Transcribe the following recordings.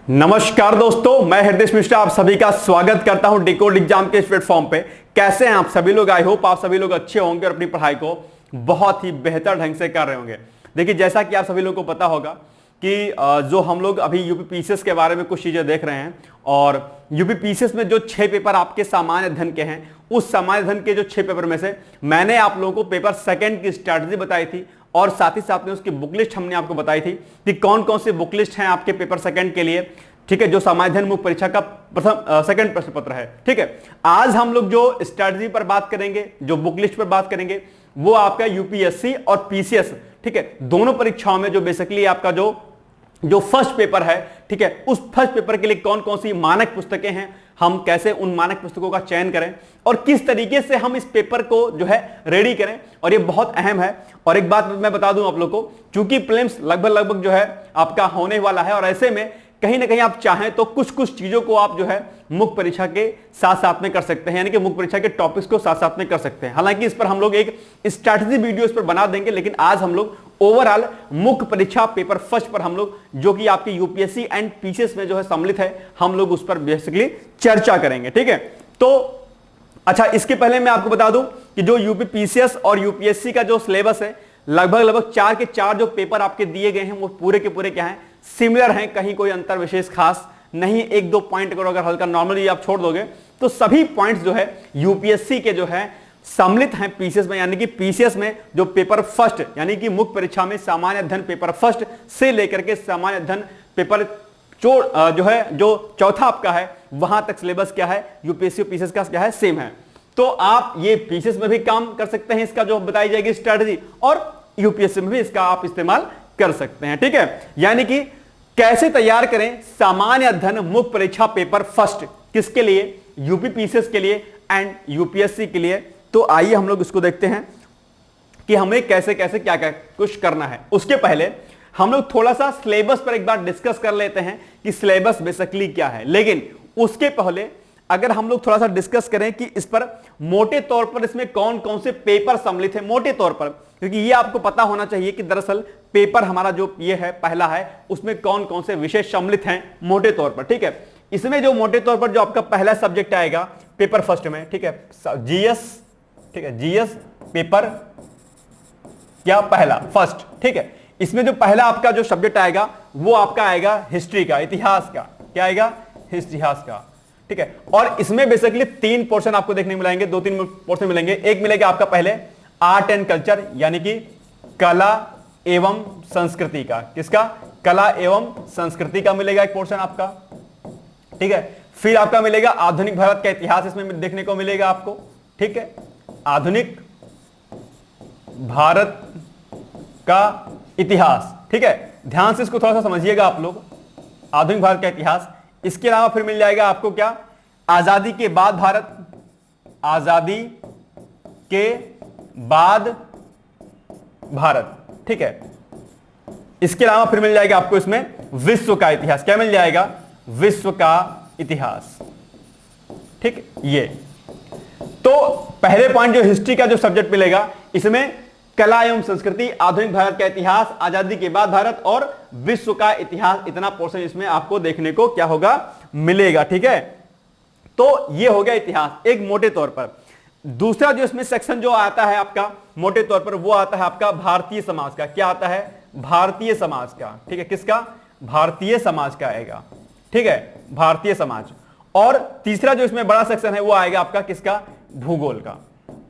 नमस्कार दोस्तों, मैं हृदय मिश्रा आप सभी का स्वागत करता हूं डिकोड एग्जाम के इस प्लेटफॉर्म पे। कैसे हैं आप सभी लोग? आई होप आप सभी लोग अच्छे होंगे और अपनी पढ़ाई को बहुत ही बेहतर ढंग से कर रहे होंगे। देखिए, जैसा कि आप सभी लोगों को पता होगा कि जो हम लोग अभी यूपी पीसीएस के बारे में कुछ चीजें देख रहे हैं, और यूपी पीसीएस में जो 6 पेपर आपके सामान्य अध्ययन के हैं, उस सामान्य अध्ययन के जो 6 पेपर में से मैंने आप लोगों को पेपर सेकंड की स्ट्रैटेजी बताई थी, और साथ ही साथ में उसकी बुक लिस्ट हमने आपको बताई थी कि कौन कौन सी बुक लिस्ट हैं आपके पेपर सेकंड के लिए। ठीक है, जो सामान्य अध्ययन मुख्य परीक्षा का सेकंड प्रश्न पत्र है। ठीक है, आज हम लोग जो स्ट्रैटेजी पर बात करेंगे, जो बुक लिस्ट पर बात करेंगे, वो आपका यूपीएससी और पीसीएस, ठीक है, दोनों परीक्षाओं में जो बेसिकली आपका जो फर्स्ट पेपर है, ठीक है, उस फर्स्ट पेपर के लिए कौन कौन सी मानक पुस्तकें हैं, हम कैसे उन मानक पुस्तकों का चयन करें और किस तरीके से हम इस पेपर को जो है रेडी करें, और ये बहुत अहम है। और एक बात मैं बता दूं आप लोग को, चूंकि प्रीलिम्स लगभग जो है आपका होने वाला है, और ऐसे में कहीं ना कहीं आप चाहें तो कुछ कुछ चीजों को आप जो है मुख्य परीक्षा के साथ साथ में कर सकते हैं, यानी कि मुख्य परीक्षा के टॉपिक्स को साथ साथ में कर सकते हैं। हालांकि इस पर हम लोग एक स्ट्रैटेजी वीडियो इस पर बना देंगे, लेकिन आज हम लोग ओवरऑल मुख्य परीक्षा पेपर फर्स्ट पर हम लोग, जो कि आपके यूपीएससी एंड पीसीएस में जो है सम्मिलित है, हम लोग उस पर बेसिकली चर्चा करेंगे। ठीक है, तो अच्छा, इसके पहले मैं आपको बता दूं कि जो यूपी पीसीएस और यूपीएससी का जो सिलेबस है, लगभग 4 के 4 जो पेपर आपके दिए गए हैं, वो पूरे के पूरे क्या हैं, सिमिलर हैं। कहीं कोई अंतर विशेष खास नहीं। एक दो पॉइंट अगर हल्का नॉर्मली आप छोड़ दोगे तो सभी पॉइंट्स जो है यूपीएससी के जो है सम्मिलित हैं पीसीएस में, यानी कि पीसीएस में जो पेपर फर्स्ट, यानी कि मुख्य परीक्षा में सामान्य अध्ययन पेपर फर्स्ट से लेकर के सामान्य अध्ययन पेपर जो है जो चौथा आपका है, वहां तक सिलेबस क्या है यूपीएससी और पीसीएस का क्या है, सेम है। तो आप ये पीसीएस में भी काम कर सकते हैं, इसका जो बताई जाएगी स्ट्रेटजी, और यूपीएससी में भी इसका आप इस्तेमाल कर सकते हैं। ठीक है, यानी कि कैसे तैयार करें सामान्य अध्ययन मुख्य परीक्षा पेपर फर्स्ट, किसके लिए, यूपी पीसीएस के लिए एंड यूपीएससी के लिए। तो आइए हम लोग इसको देखते हैं कि हमें कैसे कैसे क्या क्या कुछ करना है। उसके पहले हम लोग थोड़ा सा सिलेबस पर एक बार डिस्कस कर लेते हैं कि सिलेबस बेसिकली क्या है। लेकिन उसके पहले अगर हम लोग थोड़ा सा डिस्कस करें कि इस पर मोटे तौर पर इसमें कौन कौन से पेपर सम्मिलित है, मोटे तौर पर, क्योंकि ये आपको पता होना चाहिए कि दरअसल पेपर हमारा जो ये है पहला है, उसमें कौन कौन से विषय सम्मिलित हैं मोटे तौर पर। ठीक है, इसमें जो मोटे तौर पर जो आपका पहला सब्जेक्ट आएगा पेपर फर्स्ट में, ठीक है, जीएस, ठीक है, जीएस पेपर क्या पहला फर्स्ट। ठीक है, इसमें जो पहला आपका जो सब्जेक्ट आएगा वो आपका आएगा हिस्ट्री का, इतिहास का। क्या आएगा? इतिहास का। ठीक है, और इसमें बेसिकली 3 पोर्शन आपको देखने मिलेंगे, 2-3 पोर्शन मिलेंगे। एक मिलेगा आपका पहले आर्ट एंड कल्चर, यानी कि कला एवं संस्कृति का। किसका? कला एवं संस्कृति का मिलेगा एक पोर्शन आपका। ठीक है, फिर आपका मिलेगा आधुनिक भारत का इतिहास, इसमें देखने को मिलेगा आपको। ठीक है, आधुनिक भारत का इतिहास। ठीक है, ध्यान से इसको थोड़ा सा समझिएगा आप लोग, आधुनिक भारत का इतिहास। इसके अलावा फिर मिल जाएगा आपको क्या? आजादी के बाद भारत, आजादी के बाद भारत। ठीक है, इसके अलावा फिर मिल जाएगा आपको इसमें विश्व का इतिहास। क्या मिल जाएगा? विश्व का इतिहास। ठीक, ये तो पहले पॉइंट जो हिस्ट्री का जो सब्जेक्ट मिलेगा, इसमें कला एवं संस्कृति, आधुनिक भारत का इतिहास, आजादी के बाद भारत और विश्व का इतिहास, इतना पोर्शन इसमें आपको देखने को क्या होगा, मिलेगा। ठीक है, तो ये हो गया इतिहास एक मोटे तौर पर। दूसरा जो इसमें सेक्शन जो आता है आपका मोटे तौर पर, वो आता है आपका भारतीय समाज का। क्या आता है? भारतीय समाज का। ठीक है, किसका? भारतीय समाज का आएगा। ठीक है, भारतीय समाज। और तीसरा जो इसमें बड़ा सेक्शन है वो आएगा आपका किसका? भूगोल का।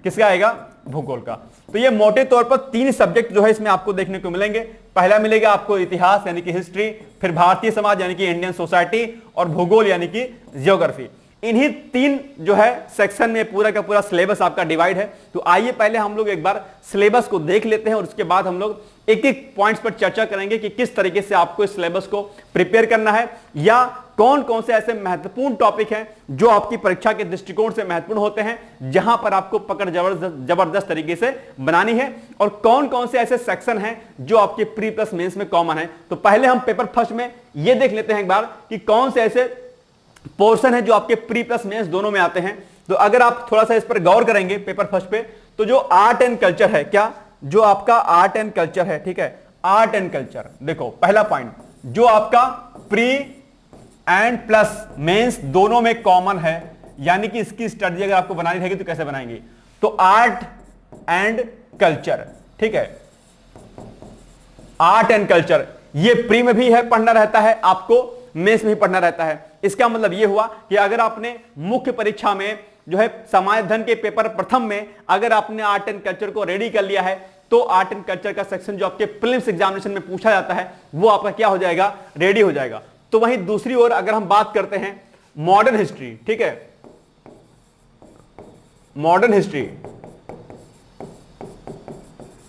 किसका आएगा? भूगोल का। तो ये मोटे तौर पर 3 सब्जेक्ट जो है इसमें आपको देखने को मिलेंगे। पहला मिलेगा आपको इतिहास यानी कि हिस्ट्री, फिर भारतीय समाज यानी कि इंडियन सोसाइटी, और भूगोल यानी कि जियोग्राफी। इन्हीं 3 जो है सेक्शन में पूरा का पूरा सिलेबस आपका डिवाइड है। तो आइए पहले हम लोग एक बार सिलेबस को देख लेते हैं, और उसके बाद हम लोग एक एक पॉइंट्स पर चर्चा करेंगे कि किस तरीके से आपको इस सिलेबस को प्रिपेयर करना है, या कौन कौन से ऐसे महत्वपूर्ण टॉपिक हैं जो आपकी परीक्षा के दृष्टिकोण से महत्वपूर्ण होते हैं, जहां पर आपको पकड़ जबरदस्त तरीके से बनानी है, और कौन कौन से ऐसे सेक्शन हैं जो आपके प्री प्लस मेंस में कॉमन है। तो पहले हम पेपर फर्स्ट में ये देख लेते हैं एक बार कि कौन से ऐसे पोर्शन है जो आपके प्री प्लस मेंस दोनों में आते हैं। तो अगर आप थोड़ा सा इस पर गौर करेंगे पेपर फर्स्ट पे, तो जो आर्ट एंड कल्चर है, क्या जो आपका आर्ट एंड कल्चर है, ठीक है, आर्ट एंड कल्चर, देखो पहला पॉइंट जो आपका प्री एंड प्लस मेंस दोनों में कॉमन है, यानी कि इसकी स्टडी अगर आपको बनानी रहेगी तो कैसे बनाएंगे, तो आर्ट एंड कल्चर, ठीक है, आर्ट एंड कल्चर ये प्री में भी है पढ़ना रहता है, आपको मेंस में भी पढ़ना रहता है। इसका मतलब ये हुआ कि अगर आपने मुख्य परीक्षा में जो है समाज अध्ययन के पेपर प्रथम में अगर आपने आर्ट एंड कल्चर को रेडी कर लिया है, तो आर्ट एंड कल्चर का सेक्शन जो आपके प्रीलिम्स एग्जामिनेशन में पूछा जाता है वो आपका क्या हो जाएगा, रेडी हो जाएगा। तो वहीं दूसरी ओर अगर हम बात करते हैं मॉडर्न हिस्ट्री, ठीक है, मॉडर्न हिस्ट्री,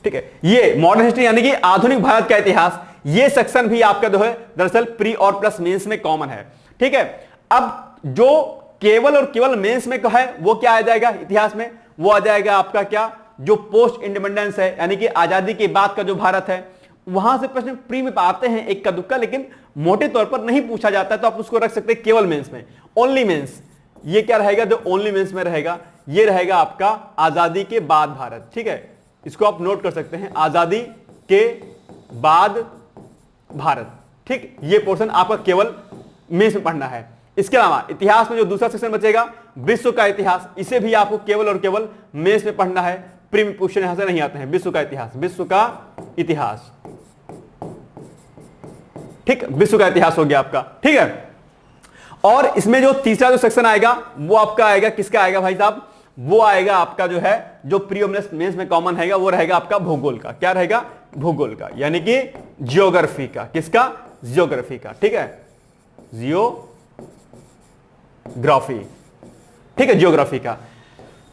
ठीक है, ये मॉडर्न हिस्ट्री यानी कि आधुनिक भारत का इतिहास, ये सेक्शन भी आपका जो है दरअसल प्री और प्लस मेंस में कॉमन है, ठीक है। अब जो केवल और केवल मेंस में है वो क्या आ जाएगा इतिहास में, वो आ जाएगा आपका क्या, जो पोस्ट इंडिपेंडेंस है यानी कि आजादी के बाद का जो भारत है, वहां से प्रश्न प्री में आते हैं एक का दुक्का, लेकिन मोटे तौर पर नहीं पूछा जाता है, तो आप उसको रख सकते हैं केवल मेंस में, ओनली मेंस। ये क्या रहेगा जो ओनली मेंस में रहेगा, ये रहेगा आपका आजादी के बाद भारत, ठीक है, इसको आप नोट कर सकते हैं, आजादी के बाद भारत, ठीक, ये पोर्शन आपका केवल मेंस में पढ़ना है। इसके अलावा इतिहास में जो दूसरा सेक्शन बचेगा विश्व का इतिहास, इसे भी आपको केवल और केवल मेंस में पढ़ना है, प्री में क्वेश्चन यहां से नहीं आते हैं। विश्व का इतिहास, विश्व का इतिहास, ठीक, विश्व का इतिहास हो गया आपका, ठीक है। और इसमें जो तीसरा जो सेक्शन आएगा वो आपका आएगा, किसका आएगा भाई साहब, वो आएगा आपका जो है जो प्री और मेंस में कॉमन है वो रहेगा आपका भूगोल का, क्या रहेगा, भूगोल का, यानी कि जियोग्राफी का, किसका, जियोग्राफी का, ठीक है, जियोग्राफी, ठीक है, जियोग्राफी का।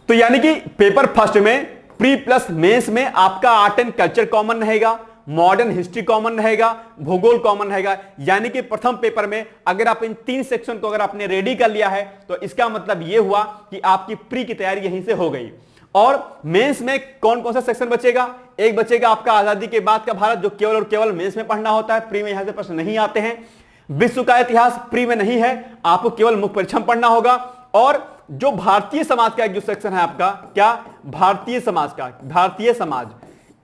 तो यानी कि पेपर फर्स्ट में प्री प्लस मेंस में आपका आर्ट एंड कल्चर कॉमन रहेगा, मॉडर्न हिस्ट्री कॉमन रहेगा, भूगोल कॉमन रहेगा, यानी कि प्रथम पेपर में अगर आप इन तीन सेक्शन को अगर आपने रेडी कर लिया है तो इसका मतलब यह हुआ कि आपकी प्री की तैयारी यहीं से हो गई। और मेंस में कौन कौन सा सेक्शन बचेगा, एक बचेगा आपका आजादी के बाद का भारत, जो केवल और केवल मेंस में पढ़ना होता है, प्री में यहां से प्रश्न नहीं आते हैं। विश्व का इतिहास प्री में नहीं है, आपको केवल मुख्य परीक्षा में पढ़ना होगा। और जो भारतीय समाज का एक जो सेक्शन है आपका, क्या, भारतीय समाज का, भारतीय समाज,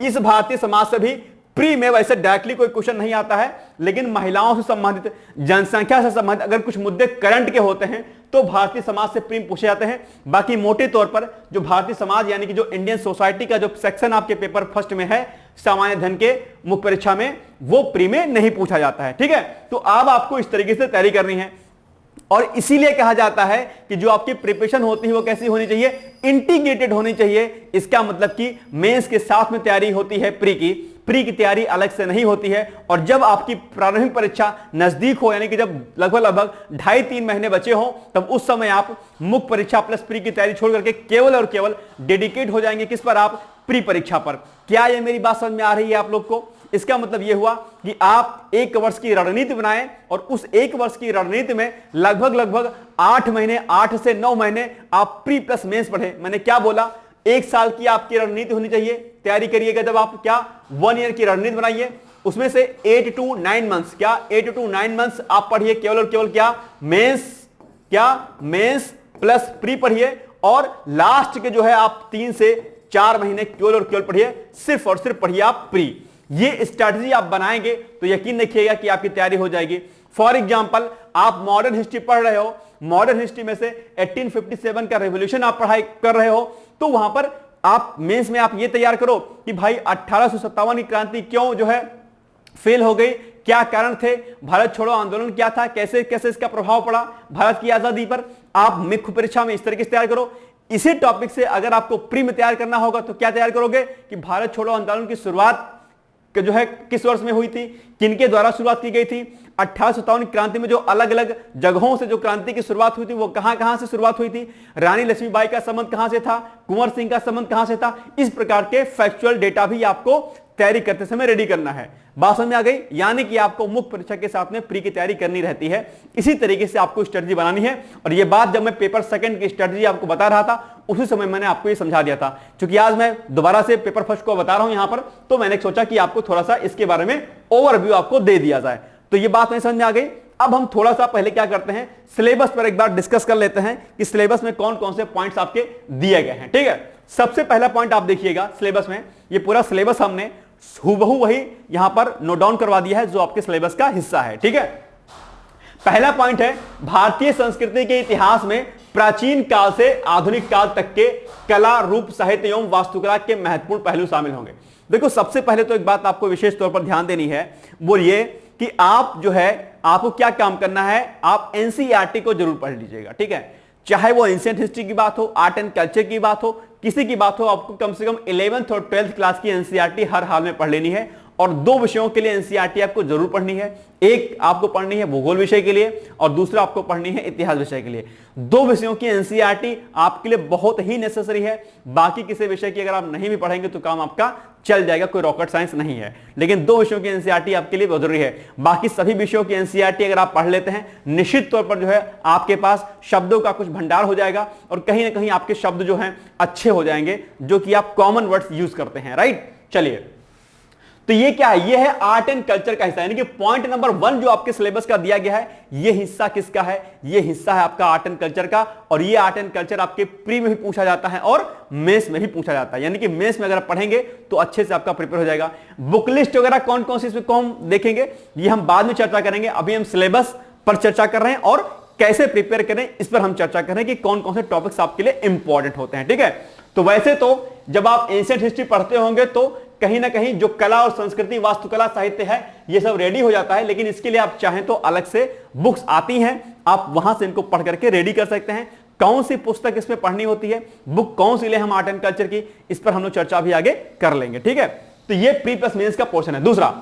इस भारतीय समाज से भी प्री में वैसे डायरेक्टली कोई क्वेश्चन नहीं आता है, लेकिन महिलाओं से संबंधित, जनसंख्या से संबंधित अगर कुछ मुद्दे करंट के होते हैं तो भारतीय समाज से प्री में पूछे जाते हैं। बाकी मोटे तौर पर जो भारतीय समाज यानी कि जो इंडियन सोसाइटी का जो सेक्शन आपके पेपर फर्स्ट में है सामान्य अध्ययन के मुख्य परीक्षा में, वो प्री में नहीं पूछा जाता है, ठीक है। तो अब आपको इस तरीके से तैयारी करनी है, और इसीलिए कहा जाता है कि जो आपकी प्रिपरेशन होती है वो कैसी होनी चाहिए, इंटीग्रेटेड होनी चाहिए। इसका मतलब कि मेंस के साथ में तैयारी होती है प्री की तैयारी अलग से नहीं होती है। और जब आपकी प्रारंभिक परीक्षा नजदीक हो, यानी कि जब लगभग 2.5-3 महीने बचे हो, तब उस समय आप मुख्य परीक्षा प्लस प्री की तैयारी छोड़ करके केवल और केवल डेडिकेट हो जाएंगे किस पर, आप प्री परीक्षा पर। क्या ये मेरी बात समझ में आ रही है आप लोग को? इसका मतलब यह हुआ कि आप 1 वर्ष की रणनीति बनाएं, और उस 1 वर्ष की रणनीति में लगभग 8 महीने, 8 से 9 महीने आप प्री प्लस मेंस पढ़े। मैंने क्या बोला, 1 साल की आपकी रणनीति होनी चाहिए, तैयारी करिएगा। जब आप क्या 1 ईयर की रणनीति बनाइए, उसमें से 8 to 9 मंथ्स, क्या 8 to 9 मंथ्स आप पढ़िए केवल और केवल क्या मेंस प्लस प्री पढ़िए, और लास्ट के जो है आप 3 से 4 महीने केवल और केवल पढ़िए, सिर्फ और सिर्फ पढ़िए आप प्री। ये स्ट्रैटेजी आप बनाएंगे तो यकीन रखिएगा कि आपकी तैयारी हो जाएगी। फॉर एग्जांपल, आप मॉडर्न हिस्ट्री पढ़ रहे हो, मॉडर्न हिस्ट्री में से 1857 का रेवोल्यूशन आप पढ़ाई कर रहे हो, तो वहां पर आप मेंस में आप ये तैयार करो कि भाई 1857 की क्रांति क्यों जो है फेल हो गई, क्या कारण थे, भारत छोड़ो आंदोलन क्या था, कैसे कैसे इसका प्रभाव पड़ा भारत की आजादी पर। आप मुख्य परीक्षा में इस तरीके से तैयार करो। इसी टॉपिक से अगर आपको प्री में तैयार करना होगा तो क्या तैयार करोगे कि भारत छोड़ो आंदोलन की शुरुआत जो है किस वर्ष में हुई थी, किनके द्वारा शुरुआत की गई थी। 1857 क्रांति में जो अलग अलग जगहों से जो क्रांति की शुरुआत हुई थी वो कहां से शुरुआत हुई थी, रानी लक्ष्मीबाई का संबंध कहां से था, कुंवर सिंह का संबंध कहां से था। इस प्रकार के फैक्चुअल डेटा भी आपको तैयारी करते समय रेडी करना है। बात समझ में आ गई? यानी कि आपको मुख्य परीक्षा के साथ में प्री की तैयारी करनी रहती है। इसी तरीके से आपको स्ट्रेटजी बनानी है। और ये बात जब मैं पेपर सेकंड की स्ट्रेटजी आपको बता रहा था उसी समय मैंने आपको ये समझा दिया था। क्योंकि आज मैं दोबारा से पेपर फर्स्ट को बता रहा हूं यहां पर, तो मैंने सोचा कि आपको थोड़ा सा इसके बारे में ओवरव्यू आपको दे दिया जाए। तो ये बात नहीं समझ में आ गई। अब हम थोड़ा सा पहले क्या करते हैं, सिलेबस पर एक बार डिस्कस कर लेते हैं कि सिलेबस में कौन कौन से पॉइंट्स आपके दिए गए हैं। ठीक है, सबसे पहला पॉइंट आप देखिएगा सिलेबस में, ये पूरा सिलेबस हमने हूबहू वही यहां पर नोट डाउन करवा दिया है जो आपके सिलेबस का हिस्सा है। ठीक है, पहला पॉइंट है भारतीय संस्कृति के इतिहास में प्राचीन काल से आधुनिक काल तक के कला, रूप, साहित्य एवं वास्तुकला के महत्वपूर्ण पहलू शामिल होंगे। देखो सबसे पहले तो एक बात आपको विशेष तौर पर ध्यान देनी है, वो ये कि आप जो है आपको क्या काम करना है, आप एनसीईआरटी को जरूर पढ़ लीजिएगा, ठीक है। चाहे वो एंशिएंट हिस्ट्री की बात हो, आर्ट एंड कल्चर की बात हो, किसी की बात हो, आपको कम से कम 11th और 12th क्लास की एनसीईआरटी हर हाल में पढ़ लेनी है। और दो विषयों के लिए एनसीईआरटी आपको जरूर पढ़नी है, एक आपको पढ़नी है भूगोल विषय के लिए और दूसरा आपको पढ़नी है इतिहास विषय के लिए। दो विषयों की एनसीईआरटी आपके लिए बहुत ही नेसेसरी है। बाकी किसी विषय की अगर आप नहीं भी पढ़ेंगे तो काम आपका चल जाएगा, कोई रॉकेट साइंस नहीं है, लेकिन दो विषयों की एनसीईआरटी आपके लिए बहुत जरूरी है। बाकी सभी विषयों की एनसीईआरटी अगर आप पढ़ लेते हैं, निश्चित तौर पर जो है आपके पास शब्दों का कुछ भंडार हो जाएगा और कहीं ना कहीं आपके शब्द जो हैं अच्छे हो जाएंगे, जो कि आप कॉमन वर्ड्स यूज करते हैं, राइट। चलिए, तो ये क्या है, ये है आर्ट एंड कल्चर का हिस्सा, यानी कि पॉइंट नंबर 1 जो आपके सिलेबस का दिया गया है, ये हिस्सा किसका है, ये हिस्सा है आपका आर्ट एंड कल्चर का। और ये आर्ट एंड कल्चर आपके प्री में भी पूछा जाता है और मेंस में भी पूछा जाता है, यानी कि मेंस में अगर पढ़ेंगे तो अच्छे से आपका प्रिपेयर हो जाएगा। बुक लिस्ट वगैरह कौन कौन सी इसमें हम देखेंगे, ये हम बाद में चर्चा करेंगे। अभी हम सिलेबस पर चर्चा कर रहे हैं और कैसे प्रिपेयर करें इस पर हम चर्चा करें कि कौन कौन से टॉपिक्स आपके लिए इंपॉर्टेंट होते हैं, ठीक है। तो वैसे तो जब आप एंशिएंट हिस्ट्री पढ़ते होंगे तो कहीं ना कहीं जो कला और संस्कृति, वास्तुकला, साहित्य है, ये सब रेडी हो जाता है, लेकिन इसके लिए आप चाहें तो अलग से बुक्स आती हैं, आप वहां से इनको पढ़ करके रेडी कर सकते हैं। कौन सी पुस्तक इसमें पढ़नी होती है, बुक कौन सी ले हम आर्ट एंड कल्चर की, इस पर हम लोग चर्चा भी आगे कर लेंगे, ठीक है। तो ये प्री प्लस मेंस का पोर्शन है। दूसरा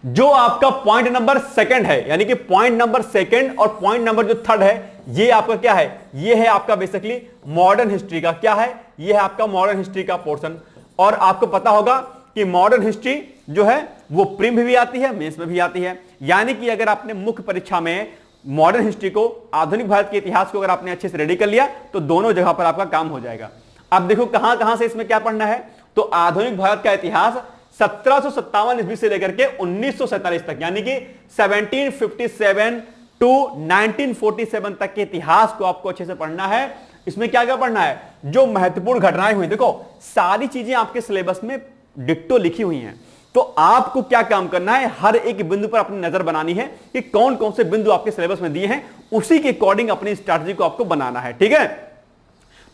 जो आपका पॉइंट नंबर 2 है, यानी कि पॉइंट नंबर 2 और पॉइंट नंबर जो 3 है, ये आपका क्या है, ये है आपका बेसिकली मॉडर्न हिस्ट्री का, क्या है, ये है आपका मॉडर्न हिस्ट्री का पोर्शन। और आपको पता होगा कि मॉडर्न हिस्ट्री जो है वो प्री में भी आती है, मेंस में भी आती है, यानी कि अगर आपने मुख्य परीक्षा में मॉडर्न हिस्ट्री को, आधुनिक भारत के इतिहास को अगर आपने अच्छे से रेडी कर लिया तो दोनों जगह पर आपका काम हो जाएगा। अब देखो कहां कहां से इसमें क्या पढ़ना है, तो आधुनिक भारत का इतिहास 1757 ईस्वी से लेकर के 1947 तक, यानी कि 1757 टू 1947 तक के इतिहास को आपको अच्छे से पढ़ना है। इसमें क्या क्या पढ़ना है, जो महत्वपूर्ण घटनाएं हुई, देखो सारी चीजें आपके सिलेबस में डिट्टो लिखी हुई हैं, तो आपको क्या काम करना है, हर एक बिंदु पर अपनी नजर बनानी है कि कौन कौन से बिंदु आपके सिलेबस में दिए हैं, उसी के अकॉर्डिंग अपनी स्ट्रैटेजी को आपको बनाना है, ठीक है।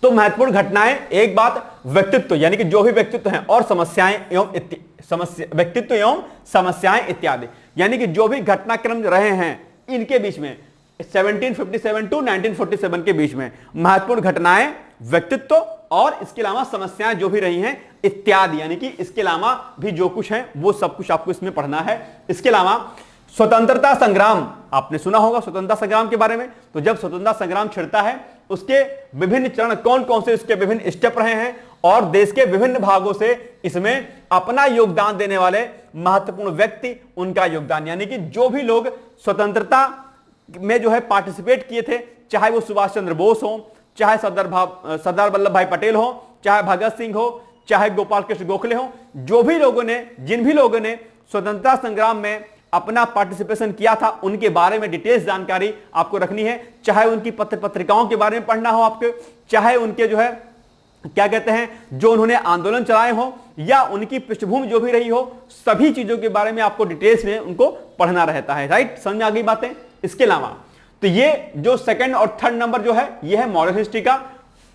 तो महत्वपूर्ण घटनाएं, एक बात व्यक्तित्व, यानी कि जो भी व्यक्तित्व हैं, और समस्याएं एवं व्यक्तित्व एवं समस्याएं इत्यादि, यानी कि जो भी घटनाक्रम रहे हैं इनके बीच में 1757 टू 1947 के बीच में महत्वपूर्ण घटनाएं, व्यक्तित्व और इसके अलावा समस्याएं जो भी रही हैं इत्यादि, यानी कि इसके अलावा भी जो कुछ है वो सब कुछ आपको इसमें पढ़ना है। इसके अलावा स्वतंत्रता संग्राम, आपने सुना होगा स्वतंत्रता संग्राम के बारे में, तो जब स्वतंत्रता संग्राम छिड़ता है उसके विभिन्न चरण कौन कौन से, उसके विभिन्न स्टेप रहे हैं और देश के विभिन्न भागों से इसमें अपना योगदान देने वाले महत्वपूर्ण व्यक्ति, उनका योगदान, यानी कि जो भी लोग स्वतंत्रता में जो है पार्टिसिपेट किए थे, चाहे वो सुभाष चंद्र बोस हो, चाहे सरदार वल्लभ भाई पटेल हो, चाहे भगत सिंह हो, चाहे गोपाल कृष्ण गोखले हो, जो भी लोगों ने, जिन भी लोगों ने स्वतंत्रता संग्राम में अपना पार्टिसिपेशन किया था, उनके बारे में डिटेल्स जानकारी आपको रखनी है। चाहे उनकी पत्र पत्रिकाओं के बारे में पढ़ना हो आपको, चाहे उनके जो है क्या कहते हैं जो उन्होंने आंदोलन चलाए हो, या उनकी पृष्ठभूमि जो भी रही हो, सभी चीजों के बारे में आपको डिटेल्स में उनको पढ़ना रहता है, राइट। समझ में आ गई बातें। इसके अलावा तो ये जो 2nd और 3rd नंबर जो है ये है मॉडर्न हिस्ट्री का,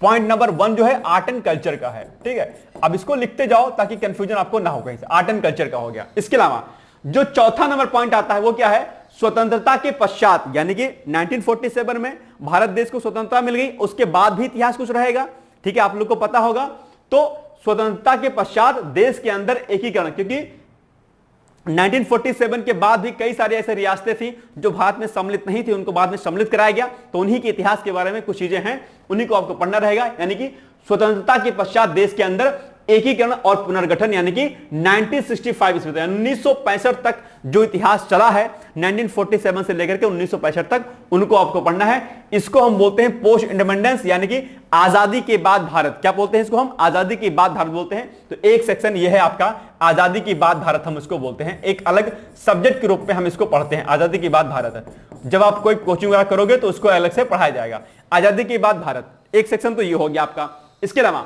पॉइंट नंबर 1 जो है आर्ट एंड कल्चर का है, ठीक है। अब इसको लिखते जाओ ताकि कंफ्यूजन आपको ना हो कहीं से, आर्ट एंड कल्चर का हो गया। इसके अलावा जो 4था नंबर पॉइंट आता है वो क्या है, स्वतंत्रता के पश्चात, यानी कि 1947 में भारत देश को स्वतंत्रता मिल गई, उसके बाद भी इतिहास कुछ रहेगा, ठीक है, आप लोग को पता होगा। तो स्वतंत्रता के पश्चात देश के अंदर एकीकरण, क्योंकि 1947 के बाद भी कई सारी ऐसी रियासतें थी जो भारत में सम्मिलित नहीं थी, उनको बाद में सम्मिलित कराया गया, तो उन्हीं के इतिहास के बारे में कुछ चीजें हैं, उन्हीं को आपको पढ़ना रहेगा। यानी कि स्वतंत्रता के पश्चात देश के अंदर एकीकरण और पुनर्गठन, यानी कि 1965 ईस्वी तक, 1965 तक जो इतिहास चला है 1947 से लेकर के 1965 तक, उनको आपको पढ़ना है। इसको हम बोलते हैं पोस्ट इंडिपेंडेंस, यानी कि आजादी के बाद भारत। क्या बोलते हैं इसको हम? आजादी के बाद भारत बोलते हैं। तो एक सेक्शन ये है आपका आजादी के बाद भारत, हम इसको बोलते हैं, एक अलग सब्जेक्ट के रूप में हम इसको पढ़ते हैं, आजादी के बाद भारत। जब आप कोई कोचिंग वगैरह करोगे तो उसको अलग से पढ़ाया जाएगा, आजादी के बाद भारत, एक सेक्शन तो ये हो गया आपका। इसके अलावा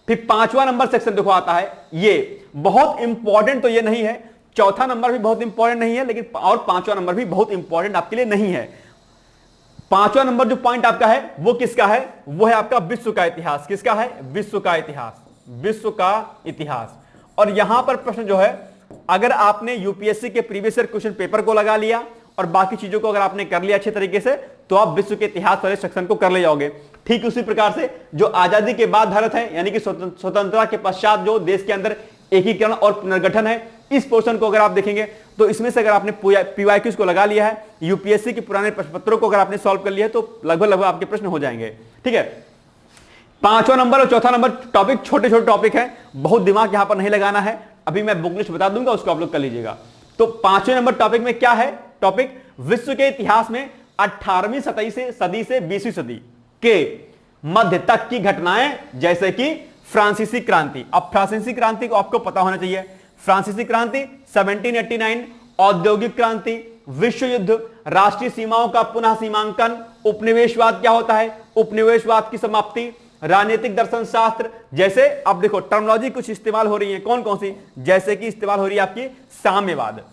फिर 5वां नंबर सेक्शन देखो आता है, ये बहुत इंपॉर्टेंट तो ये नहीं है, चौथा नंबर भी बहुत इंपॉर्टेंट नहीं है, लेकिन और पांचवा नंबर भी बहुत इंपॉर्टेंट आपके लिए नहीं है। पांचवा नंबर जो पॉइंट आपका है वो किसका है? वो है आपका विश्व का इतिहास। किसका है? विश्व का इतिहास। विश्व का इतिहास। और यहां पर प्रश्न जो है, अगर आपने यूपीएससी के प्रीवियस ईयर क्वेश्चन पेपर को लगा लिया और बाकी चीजों को अगर आपने कर लिया अच्छे तरीके से, तो आप विश्व के इतिहास वाले सेक्शन को कर ले जाओगे। ठीक उसी प्रकार से जो आजादी के बाद भारत है, यानी कि स्वतंत्रता के पश्चात जो देश के अंदर एकीकरण और पुनर्गठन है, इस पोर्शन को अगर आप देखेंगे तो इसमें से अगर आपने पीवाईक्यूज को लगा लिया है, यूपीएससी के पुराने प्रश्न पत्रों को अगर आपने सॉल्व कर लिया है, तो लगभग आपके प्रश्न हो जाएंगे। ठीक है, पांचवा नंबर और चौथा नंबर टॉपिक छोटे छोटे टॉपिक है, बहुत दिमाग यहां पर नहीं लगाना है। अभी मैं बुक लिस्ट बता दूंगा, उसको आप लोग कर लीजिएगा। तो पांचवें नंबर टॉपिक में क्या है? टॉपिक विश्व के इतिहास में 18वीं सदी से 20वीं सदी के मध्य तक की घटनाएं, जैसे कि फ्रांसीसी क्रांति। अब फ्रांसीसी क्रांति को आपको पता होना चाहिए। फ्रांसीसी क्रांति 1789, औद्योगिक क्रांति, विश्व युद्ध, राष्ट्रीय सीमाओं का पुनः सीमांकन, उपनिवेशवाद क्या होता है, उपनिवेशवाद की समाप्ति, राजनीतिक दर्शन शास्त्र। जैसे अब देखो टर्मिनोलॉजी कुछ इस्तेमाल हो रही है, कौन कौन सी? जैसे कि इस्तेमाल हो रही है आपकी साम्यवाद।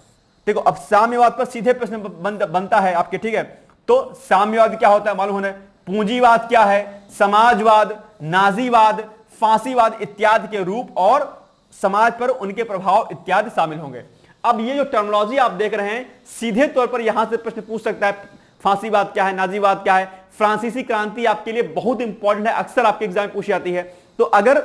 देखो अब साम्यवाद पर सीधे प्रश्न बनता है आपके, ठीक है। तो साम्यवाद क्या होता है मालूम होना है, पूंजीवाद क्या है, समाजवाद, नाजीवाद, फांसीवाद इत्यादि के रूप और समाज पर उनके प्रभाव इत्यादि शामिल होंगे। अब ये जो टर्मिनोलॉजी आप देख रहे हैं, सीधे तौर पर यहां से प्रश्न पूछ सकता है, फांसीवाद क्या है, नाजीवाद क्या है, फ्रांसीसी क्रांति आपके लिए बहुत इंपॉर्टेंट है, अक्सर आपके एग्जाम में पूछी जाती है। तो अगर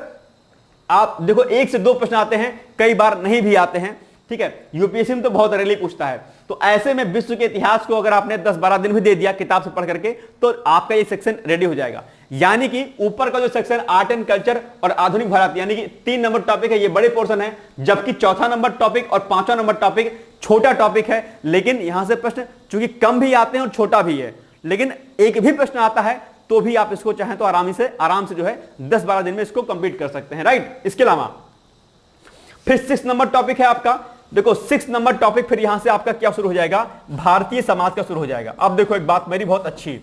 आप देखो 1 से 2 प्रश्न आते हैं, कई बार नहीं भी आते हैं, ठीक है, यूपीएससी में तो बहुत रेयरली पूछता है। तो ऐसे में विश्व के इतिहास को अगर आपने 10-12 दिन भी दे दिया किताब से पढ़ करके, तो आपका ये सेक्शन रेडी हो जाएगा। यानी कि ऊपर का जो सेक्शन आर्ट एंड कल्चर और आधुनिक भारत, यानी कि 3 नंबर टॉपिक है, ये बड़े पोर्शन है, जबकि चौथा नंबर टॉपिक और पांचवा नंबर टॉपिक छोटा टॉपिक है। लेकिन यहां से प्रश्न चूंकि कम भी आते हैं और छोटा भी है, लेकिन एक भी प्रश्न आता है तो भी आप इसको चाहें तो आराम से जो है 10-12 दिन में इसको कंप्लीट कर सकते हैं, राइट। इसके अलावा फिर 6 नंबर टॉपिक है आपका। देखो 6 नंबर टॉपिक फिर यहां से आपका क्या शुरू हो जाएगा, भारतीय समाज का शुरू हो जाएगा। अब देखो एक बात मेरी बहुत अच्छी,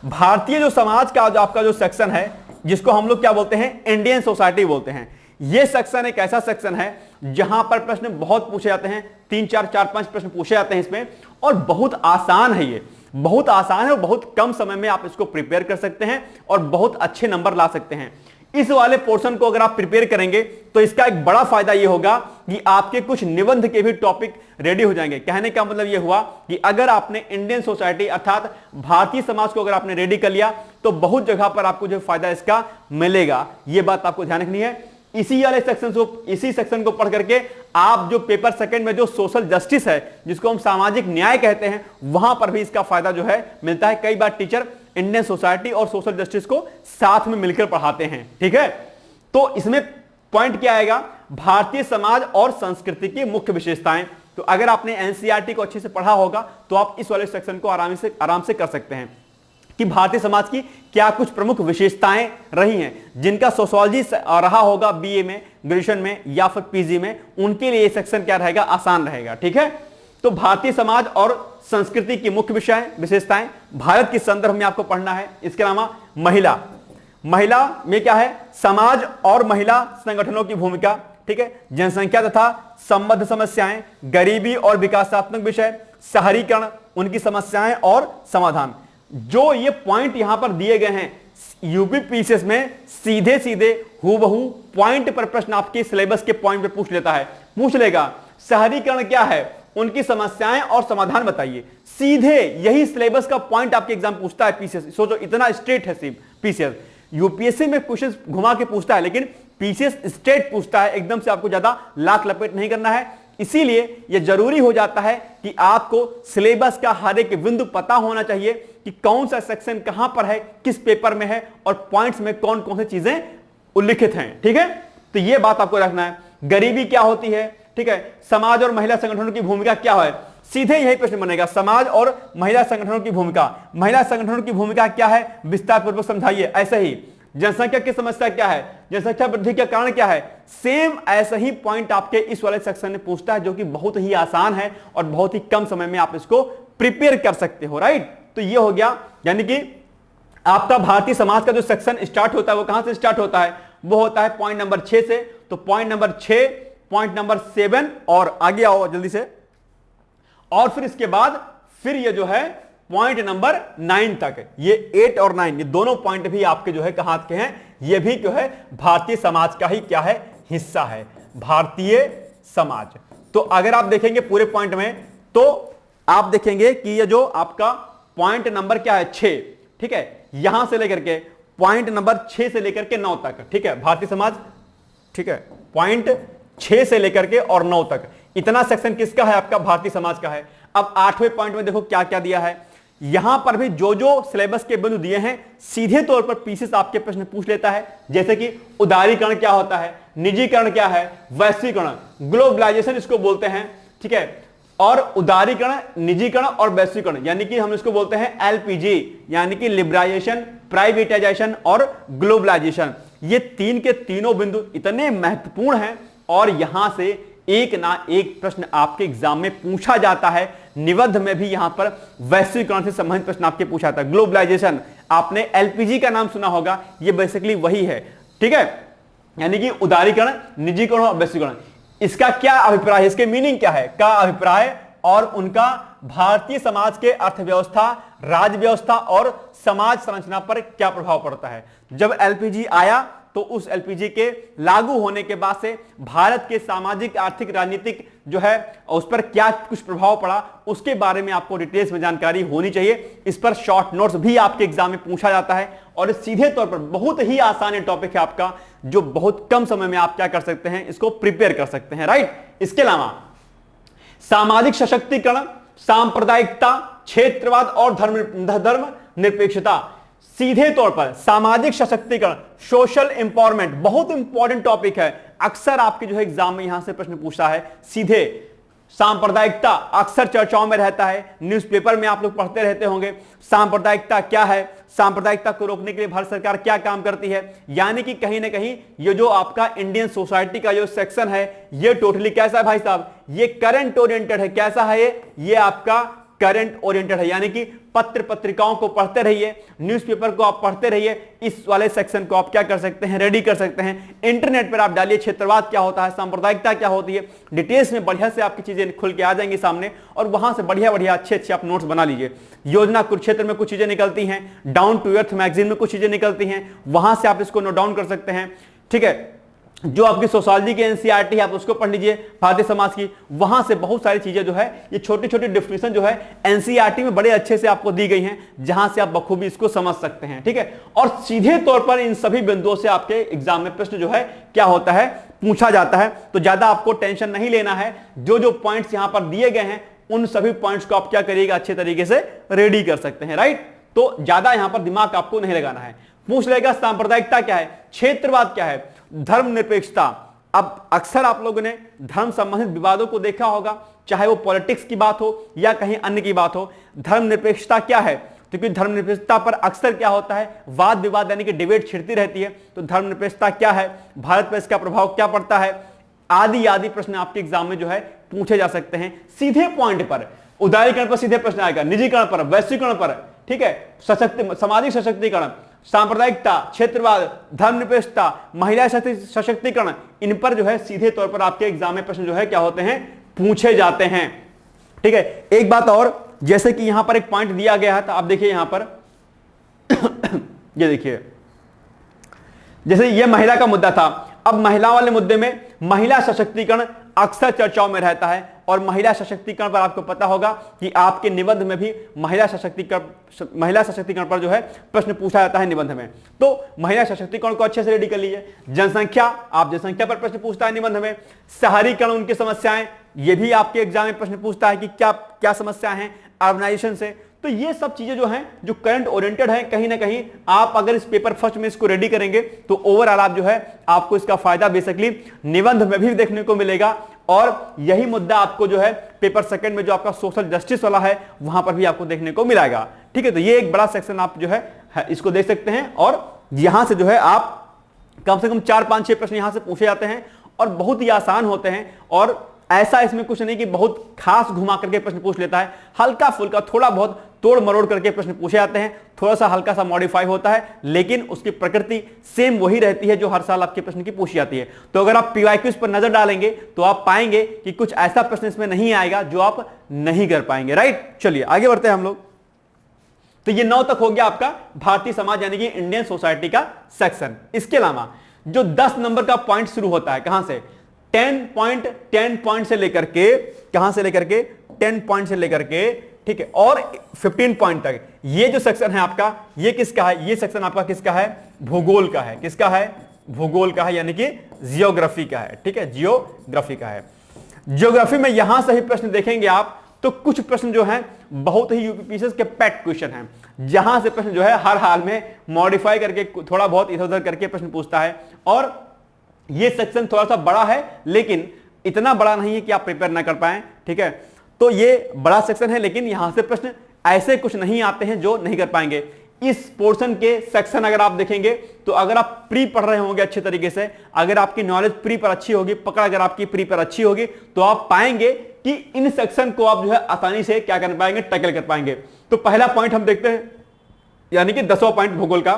भारतीय जो समाज का जो आपका जो सेक्शन है, जिसको हम लोग क्या बोलते हैं, इंडियन सोसाइटी बोलते हैं। यह सेक्शन एक ऐसा सेक्शन है जहां पर प्रश्न बहुत पूछे जाते हैं, 3-4-5 प्रश्न पूछे जाते हैं इसमें, और बहुत आसान है, ये बहुत आसान है और बहुत कम समय में आप इसको प्रिपेयर कर सकते हैं और बहुत अच्छे नंबर ला सकते हैं। इस वाले पोर्शन को अगर आप प्रिपेयर करेंगे तो इसका एक बड़ा फायदा यह होगा कि आपके कुछ निबंध के भी टॉपिक रेडी हो जाएंगे। कहने का मतलब यह हुआ कि अगर आपने इंडियन सोसाइटी अर्थात भारतीय समाज को अगर आपने रेडी कर लिया, तो बहुत जगह पर आपको जो फायदा इसका मिलेगा, यह बात आपको ध्यान रखनी है। इसी सेक्शन को पढ़ करके आप जो पेपर सेकंड में जो सोशल जस्टिस है, जिसको हम सामाजिक न्याय कहते हैं, वहां पर भी इसका फायदा जो है मिलता है। कई बार टीचर इंडियन सोसाइटी और सोशल जस्टिस को साथ में मिलकर पढ़ाते हैं, ठीक है। तो इसमें पॉइंट क्या आएगा, भारतीय समाज और संस्कृति की मुख्य विशेषताएं। तो अगर आपने एनसीईआरटी को अच्छे से पढ़ा होगा तो आप इस वाले सेक्शन को आराम से कर सकते हैं कि भारतीय समाज की क्या कुछ प्रमुख विशेषताएं रही हैं, जिनका सोशियोलॉजी रहा होगा बीए में, ग्रेजुएशन में या फिर पीजी में, उनके लिए ये सेक्शन क्या रहेगा, आसान रहेगा, ठीक है। तो भारतीय समाज और संस्कृति की मुख्य विशेषताएं, भारत के संदर्भ में आपको पढ़ना है। इसके अलावा महिला में क्या है, समाज और महिला संगठनों की भूमिका, ठीक है, जनसंख्या तथा संबद्ध समस्याएं, गरीबी और विकासात्मक विषय, शहरीकरण, उनकी समस्याएं और समाधान। जो ये पॉइंट यहां पर दिए गए हैं, यूपी पीसीएस में सीधे हूबहू पॉइंट पर प्रश्न आपके सिलेबस के पॉइंट पे पूछ लेगा। शहरीकरण क्या है, उनकी समस्याएं और समाधान बताइए। सीधे यही सिलेबस का पॉइंट आपके एग्जाम पूछता है पीसीएस। सोचो इतना स्ट्रेट है पीसीएस। यूपीएससी में क्वेश्चन घुमा के पूछता है, लेकिन पीसीएस स्ट्रेट पूछता है, एकदम से आपको ज्यादा लाख लपेट नहीं करना है। इसीलिए यह जरूरी हो जाता है कि आपको सिलेबस का हर एक बिंदु पता होना चाहिए कि कौन सा सेक्शन कहां पर है, किस पेपर में है और पॉइंट्स में कौन कौन सी चीजें उल्लिखित हैं, ठीक है। तो यह बात आपको रखना है। गरीबी क्या होती है, ठीक है, समाज और महिला संगठनों की भूमिका क्या है, सीधे यही प्रश्न बनेगा, समाज और महिला संगठनों की भूमिका, महिला संगठनों की भूमिका क्या है, विस्तार पूर्वक समझाइए। ऐसे ही जनसंख्या की समस्या क्या है, जनसंख्या वृद्धि का कारण क्या है, सेम ऐसा ही पॉइंट आपके इस वाले सेक्शन में पूछता है, जो कि बहुत ही आसान है और बहुत ही कम समय में आप इसको प्रिपेयर कर सकते हो, राइट। तो ये हो गया, यानी कि आपका भारतीय समाज का जो सेक्शन स्टार्ट होता है वो कहां से स्टार्ट होता है, वो होता है पॉइंट नंबर 6 से। तो पॉइंट नंबर 6 पॉइंट नंबर 7 और आगे आओ जल्दी से, और फिर इसके बाद फिर ये जो है पॉइंट नंबर 9 तक, ये 8 और 9 ये दोनों पॉइंट भी आपके जो है कहां के हैं, ये भी जो है भारतीय समाज का ही क्या है, हिस्सा है, भारतीय समाज। तो अगर आप देखेंगे पूरे पॉइंट में तो आप देखेंगे कि ये जो आपका पॉइंट नंबर क्या है 6, ठीक है, यहां से लेकर के पॉइंट नंबर 6 से लेकर के 9 तक, ठीक है, भारतीय समाज, ठीक है, पॉइंट 6 से लेकर के और 9 तक इतना सेक्शन किसका है, आपका भारतीय समाज का है। अब 8वें पॉइंट में देखो क्या क्या दिया है, यहां पर भी जो जो सिलेबस के बिंदु दिए हैं सीधे तौर पर पीसीएस आपके प्रश्न पूछ लेता है, जैसे कि उदारीकरण क्या होता है, निजीकरण क्या है, वैश्वीकरण, ग्लोबलाइजेशन इसको बोलते हैं, ठीक है, और उदारीकरण, निजीकरण और वैश्वीकरण यानी कि हम इसको बोलते हैं एलपीजी, यानी कि लिबराइजेशन, प्राइवेटाइजेशन और ग्लोबलाइजेशन। ये तीन के तीनों बिंदु इतने महत्वपूर्ण हैं और यहां से एक ना एक प्रश्न आपके एग्जाम में पूछा जाता है। निबंध में भी यहां पर वैश्वीकरण से संबंधित प्रश्न आपके पूछा जाता है। ग्लोबलाइजेशन, आपने एलपीजी का नाम सुना होगा, ये बेसिकली वही है, ठीक है, यानी कि उदारीकरण, निजीकरण और वैश्वीकरण। इसका क्या अभिप्राय है, इसके मीनिंग क्या है, का अभिप्राय और उनका भारतीय समाज के अर्थव्यवस्था, राज्य व्यवस्था और समाज संरचना पर क्या प्रभाव पड़ता है। जब एलपीजी आया तो उस एलपीजी के लागू होने के बाद से भारत के सामाजिक, आर्थिक, राजनीतिक जो है उस पर क्या कुछ प्रभाव पड़ा, उसके बारे में आपको डिटेल्स में जानकारी होनी चाहिए। इस पर शॉर्ट नोट्स भी आपके एग्जाम में पूछा जाता है और सीधे तौर पर बहुत ही आसान टॉपिक है आपका, जो बहुत कम समय में आप क्या कर सकते हैं, इसको प्रिपेयर कर सकते हैं, राइट। इसके अलावा सामाजिक सशक्तिकरण, सांप्रदायिकता, क्षेत्रवाद और धर्म निरपेक्षता, सीधे तौर पर सामाजिक सशक्तिकरण, सोशल इंपावरमेंट, बहुत इंपॉर्टेंट टॉपिक है, अक्सर आपके जो है एग्जाम में यहां से प्रश्न पूछता है। सीधे सांप्रदायिकता अक्सर चर्चाओं में रहता है, न्यूज़पेपर में आप लोग पढ़ते रहते होंगे। सांप्रदायिकता क्या है, सांप्रदायिकता को रोकने के लिए भारत सरकार क्या काम करती है, यानी कि कहीं ना कहीं ये जो आपका इंडियन सोसाइटी का जो सेक्शन है ये टोटली कैसा है भाई साहब, ये करंट ओरिएंटेड है। कैसा है ये आपका करंट ओरिएंटेड है, यानी कि पत्र पत्रिकाओं को पढ़ते रहिए, न्यूज़पेपर को आप पढ़ते रहिए, इस वाले सेक्शन को आप क्या कर सकते हैं, रेडी कर सकते हैं। इंटरनेट पर आप डालिए क्षेत्रवाद क्या होता है, सांप्रदायिकता क्या होती है, डिटेल्स में बढ़िया से आपकी चीजें खुल के आ जाएंगी सामने और वहां से बढ़िया बढ़िया अच्छे अच्छे आप नोट्स बना लीजिए। योजना कुरुक्षेत्र में कुछ चीजें निकलती हैं, डाउन टू अर्थ मैगजीन में कुछ चीजें निकलती हैं, वहां से आप इसको नोट डाउन कर सकते हैं, ठीक है। जो आपकी सोसाइटी की एनसीईआरटी है आप उसको पढ़ लीजिए, भारतीय समाज की, वहां से बहुत सारी चीजें जो है ये छोटी छोटी डिफिनेशन जो है एनसीईआरटी में बड़े अच्छे से आपको दी गई हैं, जहां से आप बखूबी इसको समझ सकते हैं, ठीक है। और सीधे तौर पर इन सभी बिंदुओं से आपके एग्जाम में प्रश्न जो है क्या होता है, पूछा जाता है। तो ज्यादा आपको टेंशन नहीं लेना है, जो जो पॉइंट्स यहां पर दिए गए हैं उन सभी पॉइंट्स को आप क्या करिएगा, अच्छे तरीके से रेडी कर सकते हैं, राइट। तो ज्यादा यहां पर दिमाग आपको नहीं लगाना है। पूछ लेगा सांप्रदायिकता क्या है, क्षेत्रवाद क्या है, धर्मनिरपेक्षता। अब अक्सर आप लोगों ने धर्म संबंधित विवादों को देखा होगा, चाहे वो पॉलिटिक्स की बात हो या कहीं अन्य की बात हो। धर्मनिरपेक्षता क्या है, क्योंकि धर्मनिरपेक्षता पर अक्सर क्या होता है, वाद विवाद यानी कि डिबेट छिड़ती रहती है। तो धर्मनिरपेक्षता क्या है, भारत पर इसका प्रभाव क्या पड़ता है, आदि आदि प्रश्न आपके एग्जाम में जो है पूछे जा सकते हैं सीधे पॉइंट पर। उदारीकरण पर सीधे प्रश्न आएगा, निजीकरण पर, वैश्वीकरण पर, ठीक है, सामाजिक सशक्तिकरण, सांप्रदायिकता, क्षेत्रवाद, धर्मनिरपेक्षता, महिला सशक्तिकरण, इन पर जो है सीधे तौर पर आपके एग्जाम में प्रश्न जो है क्या होते हैं, पूछे जाते हैं, ठीक है। एक बात और, जैसे कि यहां पर एक पॉइंट दिया गया है, तो आप देखिए यहां पर ये देखिए, जैसे ये महिला का मुद्दा था। अब महिला वाले मुद्दे में महिला सशक्तिकरण अक्सर चर्चाओं में रहता है और महिला सशक्तिकरण पर आपको पता होगा कि आपके निबंध में भी महिला सशक्तिकरण पर जो है प्रश्न पूछा जाता है निबंध में। तो महिला सशक्तिकरण को अच्छे से रेडी कर लीजिए। जनसंख्या, आप जनसंख्या पर प्रश्न पूछता है निबंध में। शहरीकरण, उनकी समस्याएं, ये भी आपके एग्जाम में प्रश्न पूछता है कि क्या क्या समस्या है अर्बनाइजेशन से। तो ये सब चीजें जो हैं जो करंट ओरिएंटेड हैं, कहीं ना कहीं आप अगर इस पेपर फर्स्ट में इसको रेडी करेंगे तो ओवरऑल आप जो है आपको इसका फायदा बेसिकली निबंध में भी देखने को मिलेगा। और यही मुद्दा आपको जो है पेपर सेकंड में जो आपका सोशल जस्टिस वाला है वहां पर भी आपको देखने को मिलेगा, ठीक है। तो ये एक बड़ा सेक्शन आप जो है इसको देख सकते हैं और यहां से जो है आप कम से कम 4, 5, 6 प्रश्न यहां से पूछे जाते हैं और बहुत ही आसान होते हैं और ऐसा इसमें कुछ नहीं कि बहुत खास घुमा करके प्रश्न पूछ लेता है, हल्का फुल्का थोड़ा बहुत तोड़ मरोड़ करके प्रश्न पूछे जाते हैं, थोड़ा सा हल्का सा मॉडिफाई होता है, लेकिन उसकी प्रकृति सेम वही रहती है जो हर साल आपके प्रश्न की पूछी जाती है। तो अगर आप पीवाईक्यूज पर नजर डालेंगे तो आप पाएंगे कि कुछ ऐसा प्रश्न इसमें नहीं आएगा जो आप नहीं कर पाएंगे, राइट। चलिए आगे बढ़ते हैं हम लोग। तो ये 9 तक हो गया आपका भारतीय समाज यानी कि इंडियन सोसाइटी का सेक्शन। इसके अलावा जो 10 नंबर का पॉइंट शुरू होता है, कहां से, 10 पॉइंट से लेकर के, कहां से लेकर के 10 पॉइंट से लेकर के, ठीक है, और 15 पॉइंट तक, ये जो सेक्शन है आपका, ये किसका है, ये सेक्शन आपका किसका है, भूगोल का है। किसका है, भूगोल का है, यानी कि जियोग्राफी का है, ठीक है, जियोग्राफी का है। जियोग्राफी में यहां से ही प्रश्न देखेंगे आप तो कुछ प्रश्न जो हैं बहुत ही यूपीपीसीएस के पेट क्वेश्चन हैं, जहां से प्रश्न जो है हर हाल में मॉडिफाई करके थोड़ा बहुत इधर उधर करके प्रश्न पूछता है। और ये सेक्शन थोड़ा सा बड़ा है, लेकिन इतना बड़ा नहीं है कि आप प्रिपेयर ना कर पाए, ठीक है। तो ये बड़ा सेक्शन है, लेकिन यहां से प्रश्न ऐसे कुछ नहीं आते हैं जो नहीं कर पाएंगे। इस पोर्शन के सेक्शन अगर आप देखेंगे तो अगर आप प्री पढ़ रहे होंगे अच्छे तरीके से, अगर आपकी नॉलेज प्री पर अच्छी होगी, पकड़ अगर आपकी प्री पर अच्छी होगी, तो आप पाएंगे कि इन सेक्शन को आप जो है आसानी से क्या कर पाएंगे, टैकल कर पाएंगे। तो पहला पॉइंट हम देखते हैं, यानी कि 10वां पॉइंट भूगोल का,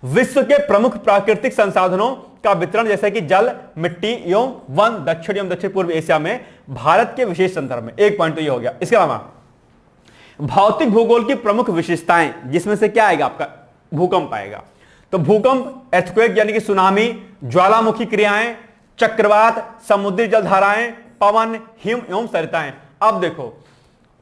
विश्व के प्रमुख प्राकृतिक संसाधनों का वितरण जैसे कि जल, मिट्टी एवं वन दक्षिण एवं दक्षिण पूर्व एशिया में भारत के विशेष संदर्भ में। एक पॉइंट तो ये हो गया। इसके अलावा भौतिक भूगोल की प्रमुख विशेषताएं, जिसमें से क्या आएगा आपका, भूकंप आएगा। तो भूकंप, एर्थक्वेक यानी कि सुनामी, ज्वालामुखी क्रियाएं, चक्रवात, समुद्री जलधाराएं, पवन, हिम एवं सरिताएं। अब देखो,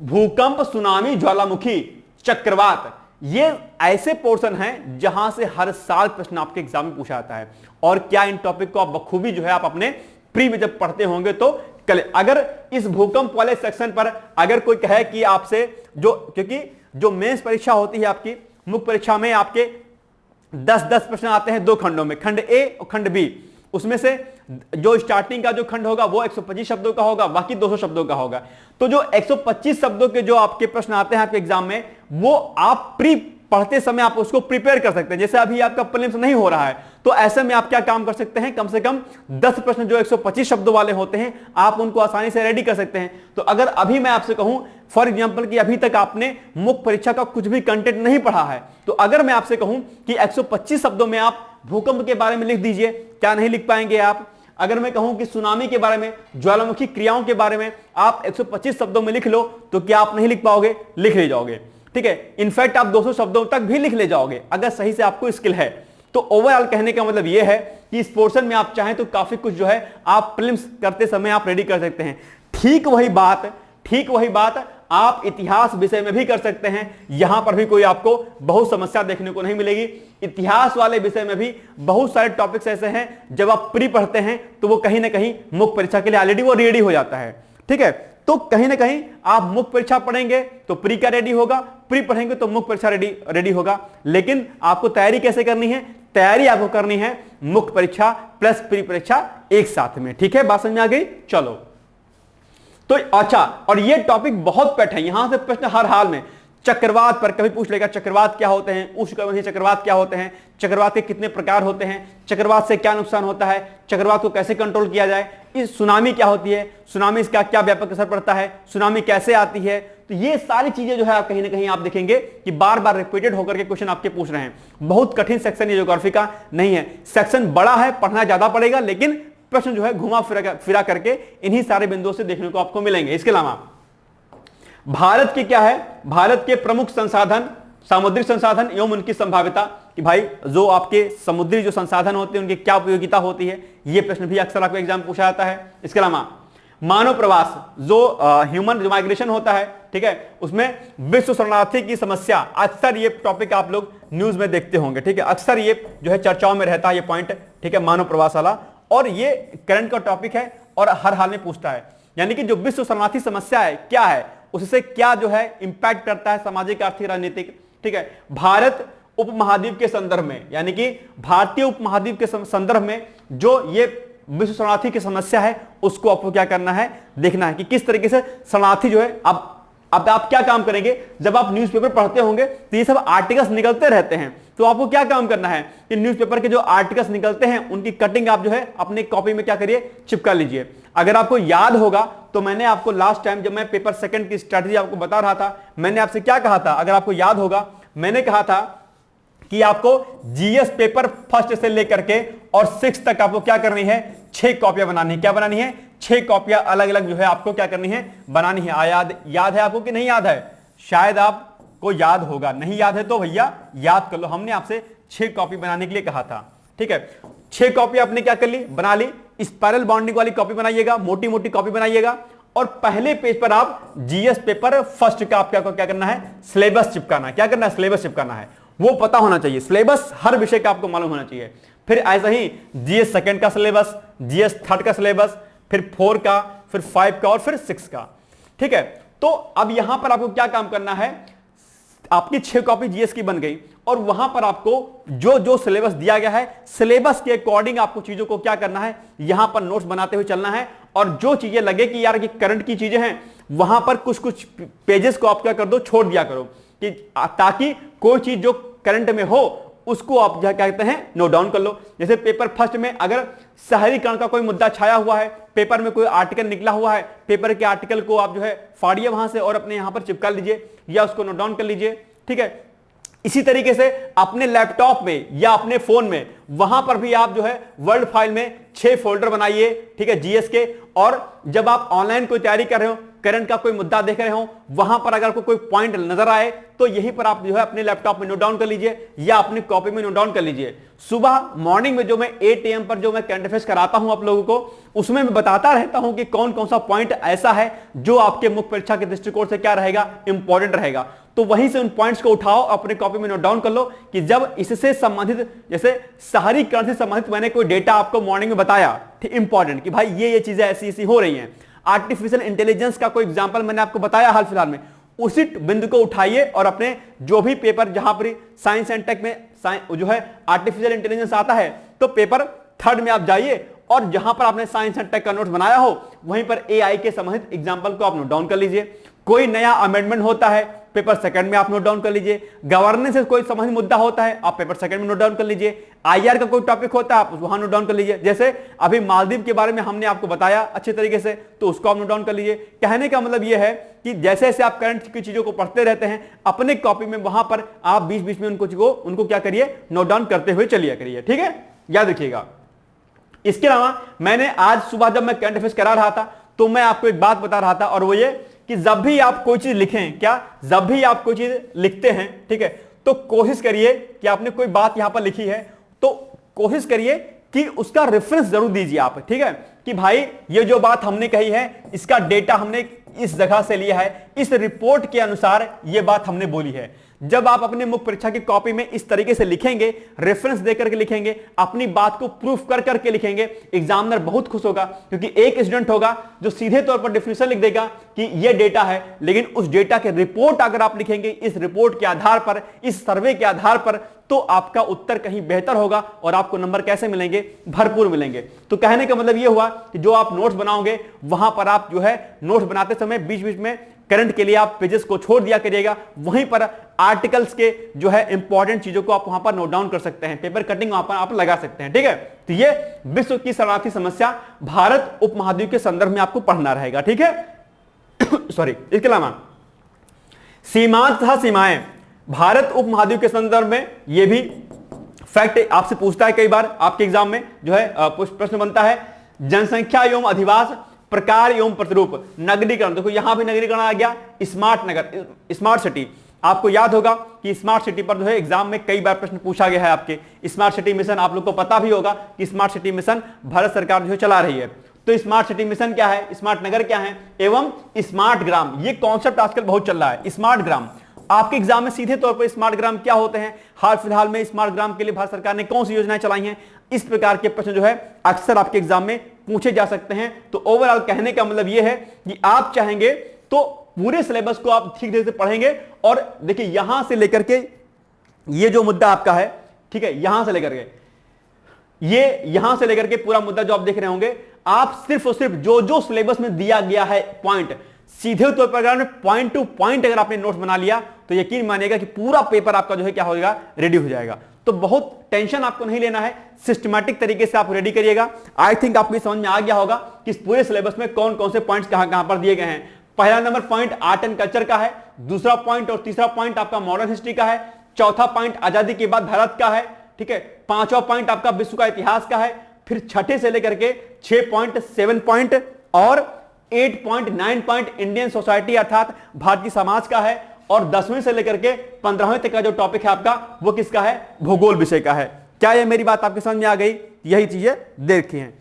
भूकंप, सुनामी, ज्वालामुखी, चक्रवात, ये ऐसे पोर्शन हैं जहां से हर साल प्रश्न आपके एग्जाम में पूछा जाता है। और क्या इन टॉपिक को आप बखूबी जो है आप अपने प्री में जब पढ़ते होंगे तो कल अगर इस भूकंप वाले सेक्शन पर अगर कोई कहे कि आपसे जो, क्योंकि जो मेंस परीक्षा होती है आपकी, मुख्य परीक्षा में आपके 10-10 प्रश्न आते हैं 2 खंडों में, खंड ए और खंड बी। उसमें से जो स्टार्टिंग का जो खंड होगा वो 125 शब्दों का होगा, बाकी 200 शब्दों का होगा। तो जो 125 शब्दों के जो आपके प्रश्न आते हैं आपके एग्जाम में, वो आप प्री पढ़ते समय आप उसको प्रिपेयर कर सकते हैं। जैसे अभी आपका प्रीलिम्स नहीं हो रहा है, तो ऐसे में आप क्या काम कर सकते हैं, कम से कम 10 प्रश्न जो 125 शब्दों वाले होते हैं आप उनको आसानी से रेडी कर सकते हैं। तो अगर अभी मैं आपसे कहूं फॉर एग्जांपल कि अभी तक आपने मुख्य परीक्षा का कुछ भी कंटेंट नहीं पढ़ा है, तो अगर मैं आपसे कहूं कि 125 शब्दों में आप भूकंप के बारे में लिख दीजिए, क्या नहीं लिख पाएंगे आप? अगर मैं कहूं कि सुनामी के बारे में, ज्वालामुखी क्रियाओं के बारे में आप 125 शब्दों में लिख लो, तो क्या आप नहीं लिख पाओगे? लिख ले जाओगे, ठीक है। इनफैक्ट आप 200 शब्दों तक भी लिख ले जाओगे अगर सही से आपको स्किल है। तो ओवरऑल कहने का मतलब यह है कि इस पोर्शन में आप चाहें तो काफी कुछ जो है आप प्रीलिम्स करते समय आप रेडी कर सकते हैं। ठीक वही बात आप इतिहास विषय में भी कर सकते हैं। यहां पर भी कोई आपको बहुत समस्या देखने को नहीं मिलेगी। इतिहास वाले विषय में भी बहुत सारे टॉपिक्स ऐसे हैं जब आप प्री पढ़ते हैं तो वो कहीं ना कहीं मुख्य परीक्षा के लिए ऑलरेडी वो रेडी हो जाता है, ठीक है। तो कहीं ना कहीं आप मुख्य परीक्षा पढ़ेंगे तो प्री का रेडी होगा, प्री पढ़ेंगे तो मुख्य परीक्षा रेडी होगा। लेकिन आपको तैयारी कैसे करनी है? तैयारी आपको करनी है मुख्य परीक्षा प्लस प्री परीक्षा एक साथ में, ठीक है। बात समझ में आ गई? चलो, तो अच्छा, और ये टॉपिक बहुत पेट है, यहां से प्रश्न हर हाल में चक्रवात पर कभी पूछ लेगा, चक्रवात क्या होते हैं, उष्णकटिबंधीय चक्रवात क्या होते हैं, चक्रवात के कितने प्रकार होते हैं, चक्रवात से क्या नुकसान होता है, चक्रवात को कैसे कंट्रोल किया जाए, इस सुनामी क्या होती है, सुनामी इसका क्या व्यापक असर पड़ता है, सुनामी कैसे आती है। तो ये सारी चीजें जो है आप कहीं ना कहीं आप देखेंगे कि बार बार रिपीटेड होकर के क्वेश्चन आपके पूछ रहे हैं। बहुत कठिन सेक्शन ये ज्योग्राफी का नहीं है। सेक्शन बड़ा है, पढ़ना ज्यादा पड़ेगा, लेकिन प्रश्न जो है घुमा फिरा करके इन्हीं सारे बिंदुओं से देखने को आपको मिलेंगे। इसके अलावा भारत के क्या है, भारत के प्रमुख संसाधन, सामुद्रिक संसाधन एवं उनकी संभाव्यता, कि भाई जो आपके समुद्री जो संसाधन होते हैं उनकी क्या उपयोगिता होती है, यह प्रश्न भी अक्सर आपको एग्जाम पूछा जाता है। इसके अलावा मानव प्रवास, जो ह्यूमन माइग्रेशन होता है, ठीक है, उसमें विश्व शरणार्थी की समस्या, अक्सर ये टॉपिक आप लोग न्यूज में देखते होंगे, ठीक है, अक्सर ये जो है चर्चाओं में रहता है ये पॉइंट, ठीक है, मानव प्रवास वाला, और ये करंट का टॉपिक है और हर हाल में पूछता है। यानी कि जो विश्व शरणार्थी समस्या है क्या है, उससे क्या जो है इंपैक्ट करता है सामाजिक, आर्थिक, राजनीतिक, ठीक है। भारत उपमहाद्वीप के संदर्भ में, यानी कि भारतीय उपमहाद्वीप के संदर्भ में जो ये विश्व शरणार्थी की समस्या है उसको आपको क्या करना है, देखना है कि किस तरीके से शरणार्थी जो है, अब आप क्या काम करेंगे, जब आप न्यूज़पेपर पढ़ते होंगे तो ये सब आर्टिकल्स निकलते रहते हैं, तो आपको क्या काम करना है, इन न्यूज़पेपर के जो आर्टिकल्स निकलते हैं उनकी कटिंग आप जो है अपने कॉपी में क्या करिए, चिपका लीजिए। अगर आपको याद होगा तो मैंने आपको लास्ट टाइम जब मैं पेपर सेकंड की स्ट्रेटजी आपको बता रहा था, मैंने आपसे क्या कहा था, अगर आपको याद होगा मैंने कहा था कि आपको जीएस पेपर फर्स्ट से लेकर के और 6 तक आपको क्या करनी है, 6 कॉपियां बनानी है। क्या बनानी है, 6 कॉपियां अलग अलग जो है आपको क्या करनी है, बनानी है। याद है आपको कि नहीं याद है, शायद आपको याद होगा, नहीं याद है तो भैया याद कर लो। हमने आपसे 6 कॉपी बनाने के लिए कहा था, ठीक है। 6 कॉपी आपने क्या कर ली, बना ली। स्पाइरल बॉन्डिंग वाली कॉपी बनाइएगा, मोटी मोटी कॉपी बनाइएगा, और पहले पेज पर आप जीएस पेपर फर्स्ट का आप क्या करना है, सिलेबस चिपकाना है। क्या करना है, सिलेबस चिपकाना है, वो पता होना चाहिए। सिलेबस हर विषय का आपको मालूम होना चाहिए। फिर ऐसा ही जीएस सेकंड का सिलेबस, जीएस थर्ड का सिलेबस, फिर 4 का, फिर 5 का और फिर 6 का, ठीक है। तो अब यहां पर आपको क्या काम करना है, आपकी 6 कॉपी जीएस की बन गई, और वहां पर आपको जो जो सिलेबस दिया गया है, सिलेबस के अकॉर्डिंग आपको चीजों को क्या करना है, यहां पर नोट्स बनाते हुए चलना है। और जो चीजें लगे कि यार ये करंट की चीजें हैं, वहां पर कुछ कुछ पेजेस को आप क्या कर दो, छोड़ दिया करो, कि ताकि कोई चीज जो करंट में हो उसको आप क्या कहते हैं, नोट डाउन कर लो। जैसे पेपर फर्स्ट में अगर शहरीकरण का कोई मुद्दा छाया हुआ है, पेपर में कोई आर्टिकल निकला हुआ है, पेपर के आर्टिकल को आप जो है फाड़िए वहां से और अपने यहां पर चिपका लीजिए या उसको नोट डाउन कर लीजिए, ठीक है। इसी तरीके से अपने लैपटॉप में या अपने फोन में, वहां पर भी आप जो है वर्ड फाइल में 6 फोल्डर बनाइए, ठीक है, जीएस के। और जब आप ऑनलाइन कोई तैयारी कर रहे हो, करंट का कोई मुद्दा देख रहे हो, वहां पर अगर कोई पॉइंट नजर आए तो यहीं पर आप जो है अपने लैपटॉप में नोट डाउन कर लीजिए या अपनी कॉपी में नोट डाउन कर लीजिए। सुबह मॉर्निंग में जो मैं 8 AM पर जो मैं करंट अफेयर्स कराता हूं आप लोगों को, उसमें मैं बताता रहता हूं कि कौन कौन सा पॉइंट ऐसा है जो आपके मुख्य परीक्षा के दृष्टिकोण से क्या रहेगा, इंपॉर्टेंट रहेगा। तो वहीं से उन पॉइंट्स को उठाओ, अपने कॉपी में नोट डाउन कर लो कि जब इससे संबंधित, जैसे शहरीकरण से संबंधित मैंने कोई डेटा आपको मॉर्निंग में बताया, ठीक, इंपॉर्टेंट, कि भाई ये चीजें ऐसी ऐसी हो रही हैं। आर्टिफिशियल इंटेलिजेंस का कोई एग्जांपल मैंने आपको बताया हाल फिलहाल में, उसी बिंदु को उठाइए और अपने जो भी पेपर जहां पर साइंस एंड टेक में जो है आर्टिफिशियल इंटेलिजेंस आता है, तो पेपर थर्ड में आप जाइए और जहां पर आपने साइंस एंड टेक का नोट्स बनाया हो, वहीं पर एआई के संबंधित एग्जांपल को आप नोट डाउन कर लीजिए। कोई नया अमेंडमेंट होता है, पेपर सेकंड में आप नोट डाउन कर लीजिए। गवर्नेंस से कोई संबंधित मुद्दा होता है, आप पेपर सेकंड में नोट डाउन कर लीजिए। आईआर का कोई टॉपिक होता है, आप वहां नोट डाउन कर लीजिए। जैसे अभी मालदीव के बारे में हमने आपको बताया अच्छे तरीके से, तो उसको आप नोट डाउन कर लीजिए। कहने का मतलब यह है कि जैसे जैसे आप करंट की चीजों को पढ़ते रहते हैं, अपने कॉपी में वहां पर आप बीच बीच में उनको क्या करिए, नोट डाउन करते हुए चलिए करिए, ठीक है, याद रखिएगा। इसके अलावा मैंने आज सुबह जब मैं करंट अफेयर्स करा रहा था, तो मैं आपको एक बात बता रहा था, और वो ये कि जब भी आप कोई चीज लिखें, क्या, जब भी आप कोई चीज लिखते हैं, ठीक है, तो कोशिश करिए कि आपने कोई बात यहां पर लिखी है, तो कोशिश करिए कि उसका रेफरेंस जरूर दीजिए आप, ठीक है, कि भाई ये जो बात हमने कही है, इसका डेटा हमने इस जगह से लिया है, इस रिपोर्ट के अनुसार ये बात हमने बोली है। जब आप अपने मुख्य परीक्षा की कॉपी में इस तरीके से लिखेंगे, रेफरेंस देकर के लिखेंगे, अपनी बात को प्रूफ कर करके लिखेंगे, एग्जामिनर बहुत खुश होगा, क्योंकि एक स्टूडेंट होगा जो सीधे तौर पर डेफिनेशन लिख देगा कि ये डेटा है, लेकिन उस डेटा के रिपोर्ट अगर आप लिखेंगे इस रिपोर्ट के आधार पर, इस सर्वे के आधार पर, तो आपका उत्तर कहीं बेहतर होगा और आपको नंबर कैसे मिलेंगे, भरपूर मिलेंगे। तो कहने का मतलब यह हुआ कि जो आप नोट्स बनाओगे, वहां पर आप जो है नोट्स बनाते समय बीच बीच में करंट के लिए आप पेजेस को छोड़ दिया करिएगा, वहीं पर आर्टिकल्स के जो है इंपॉर्टेंट चीजों को आप वहां पर नोट डाउन कर सकते हैं, पेपर कटिंग वहां पर आप लगा सकते हैं, ठीक है। तो ये विश्व की शरणार्थी समस्या भारत उपमहाद्वीप के संदर्भ में आपको पढ़ना रहेगा, ठीक है। सॉरी, इसके अलावा सीमांत तथा सीमाएं, भारत उपमहाद्वीप के संदर्भ में यह भी फैक्ट आपसे पूछता है कई बार, आपके एग्जाम में जो है प्रश्न बनता है, जनसंख्या एवं अधिवास, प्रकार एवं प्रतिरूप, नगरीकरण। देखो यहां भी नगरीकरण आ गया, स्मार्ट नगर, स्मार्ट सिटी। आपको याद होगा कि स्मार्ट सिटी पर जो है एग्जाम में कई बार प्रश्न पूछा गया है आपके। स्मार्ट सिटी मिशन आप लोग को पता भी होगा कि स्मार्ट सिटी मिशन भारत सरकार जो है चला रही है। तो स्मार्ट सिटी मिशन क्या है, स्मार्ट नगर क्या है, एवं स्मार्ट ग्राम, ये कॉन्सेप्ट आजकल बहुत चल रहा है। स्मार्ट ग्राम आपके एग्जाम में सीधे तौर पर स्मार्ट ग्राम क्या होते हैं, हाल फिलहाल में स्मार्ट ग्राम के लिए भारत सरकार ने कौन सी योजनाएं चलाई हैं, इस प्रकार के प्रश्न जो है अक्सर आपके एग्जाम में पूछे जा सकते हैं। तो ओवरऑल कहने का मतलब यह है कि आप चाहेंगे तो पूरे सिलेबस को आप ठीक से पढ़ेंगे, और देखिए यहां से लेकर के ये जो मुद्दा आपका है, ठीक है, यहां से लेकर के ये यहां से लेकर के पूरा मुद्दा जो आप देख रहे होंगे, आप सिर्फ और सिर्फ जो जो सिलेबस में दिया गया है पॉइंट, सीधे तौर पर अगर पॉइंट टू पॉइंट अगर आपने नोट्स बना लिया तो यकीन मानिएगा कि पूरा पेपर आपका जो है क्या हो जाएगा, रेडी हो जाएगा। तो बहुत टेंशन आपको नहीं लेना है, सिस्टमैटिक तरीके से आप रेडी करिएगा। आई थिंक आपको समझ में आ गया होगा कि इस पूरे सिलेबस में कौन कौन से पॉइंट्स कहां पर दिए गए हैं। पहला number point art and culture का है, दूसरा पॉइंट और तीसरा पॉइंट आपका मॉडर्न हिस्ट्री का है, चौथा पॉइंट आजादी के बाद भारत का है, ठीक है, पांचवा पॉइंट आपका विश्व का इतिहास का है, फिर छठे से लेकर के 6 पॉइंट, 7 पॉइंट और 8 पॉइंट, 9 पॉइंट इंडियन सोसाइटी अर्थात भारतीय समाज का है, और 10वीं से लेकर के 15वीं तक का जो टॉपिक है आपका वो किसका है, भूगोल विषय का है। क्या ये मेरी बात आपके समझ में आ गई? यही चीजें देखी हैं।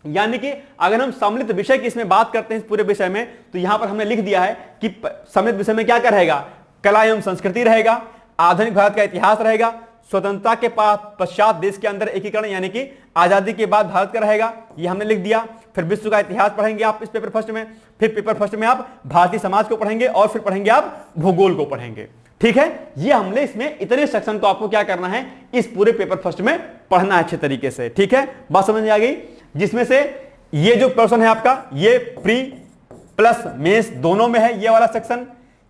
यानी कि अगर हम सम्मिलित विषय की इसमें बात करते हैं इस पूरे विषय में, तो यहां पर हमने लिख दिया है कि सम्मिलित विषय में क्या क्या रहेगा, कला एवं संस्कृति रहेगा, आधुनिक भारत का इतिहास रहेगा, स्वतंत्रता के पश्चात देश के अंदर एकीकरण यानी कि आजादी के बाद भारत का रहेगा, ये हमने लिख दिया। फिर विश्व का इतिहास पढ़ेंगे आप इस पेपर फर्स्ट में, फिर पेपर फर्स्ट में आप भारतीय समाज को पढ़ेंगे और फिर पढ़ेंगे आप भूगोल को पढ़ेंगे। ठीक है, ये हमने इसमें इतने सेक्शन को आपको क्या करना है, इस पूरे पेपर फर्स्ट में पढ़ना है अच्छे तरीके से। ठीक है, बात समझ में आ गई? जिसमें से ये जो पर्सन है आपका, ये प्री प्लस मेंस दोनों में है, ये वाला सेक्शन,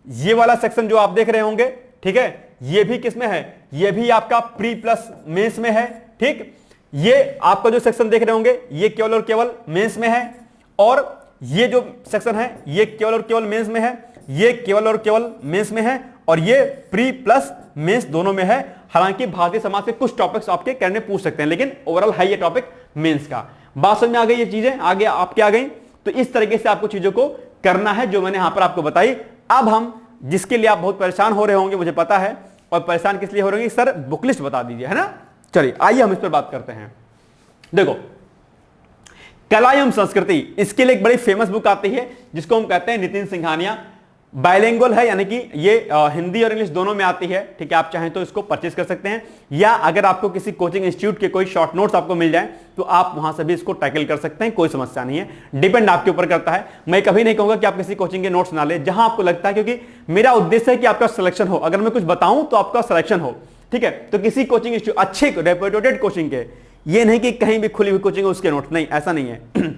ये वाला सेक्शन जो आप देख रहे होंगे, ठीक है, ये भी किसमें है, ये भी आपका प्री प्लस मेंस में है। ठीक, ये आपका जो सेक्शन देख रहे होंगे ये केवल और केवल मेंस में है, और ये जो सेक्शन है ये केवल और केवल मेंस में है, ये केवल और केवल मेंस में है, और ये प्री प्लस मेंस दोनों में है। हालांकि भारतीय समाज के कुछ टॉपिक्स आपके करने पूछ सकते हैं, लेकिन ओवरऑल है ये टॉपिक मेंस का। बात समझ में आ गई? ये चीजें आगे आपके आ गई। तो इस तरीके से आपको चीजों को करना है जो मैंने यहां पर आपको बताई। अब हम जिसके लिए आप बहुत परेशान हो रहे होंगे मुझे पता है, और परेशान किस लिए हो रहे होंगे, सर बुक लिस्ट बता दीजिए, है ना। चलिए आइए हम इस पर बात करते हैं। देखो, कला एवं संस्कृति, इसके लिए एक बड़ी फेमस बुक आती है जिसको हम कहते हैं नितिन सिंघानिया। बाइलिंगुअल है, यानी कि ये हिंदी और इंग्लिश दोनों में आती है। ठीक है, आप चाहें तो इसको परचेज कर सकते हैं, या अगर आपको किसी कोचिंग इंस्टीट्यूट के कोई शॉर्ट नोट्स आपको मिल जाए तो आप वहां से भी इसको टैकल कर सकते हैं, कोई समस्या नहीं है। डिपेंड आपके ऊपर करता है। मैं कभी नहीं कहूंगा कि आप किसी कोचिंग के नोट्स ना ले, जहां आपको लगता है, क्योंकि मेरा उद्देश्य है कि आपका सिलेक्शन हो। अगर मैं कुछ बताऊं तो आपका सिलेक्शन हो। ठीक है, तो किसी कोचिंग इंस्टीट्यूट अच्छे रेप्यूटेड कोचिंग के, ये नहीं कि कहीं भी खुली हुई कोचिंग है उसके नोट्स, नहीं, ऐसा नहीं है।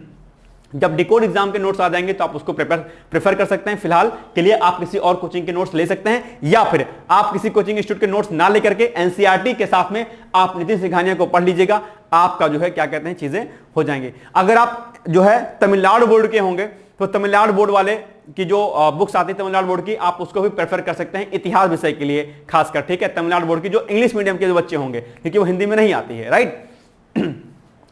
जब डिकोड एग्जाम के नोट्स आ जाएंगे तो आप उसको प्रेफर कर सकते हैं। फिलहाल के लिए आप किसी और कोचिंग के नोट्स ले सकते हैं, या फिर आप किसी कोचिंग इंस्टीट्यूट के नोट्स ना लेकर के एनसीईआरटी के साथ में आप नितिन सिंघानिया को पढ़ लीजिएगा। आपका जो है क्या कहते हैं चीजें हो जाएंगी। अगर आप जो है तमिलनाडु बोर्ड के होंगे तो तमिलनाडु बोर्ड वाले की जो बुक्स आती है तमिलनाडु बोर्ड की, आप उसको भी प्रेफर कर सकते हैं इतिहास विषय के लिए खासकर। ठीक है, तमिलनाडु बोर्ड की जो इंग्लिश मीडियम के जो बच्चे होंगे, क्योंकि वो हिंदी में नहीं आती है, राइट।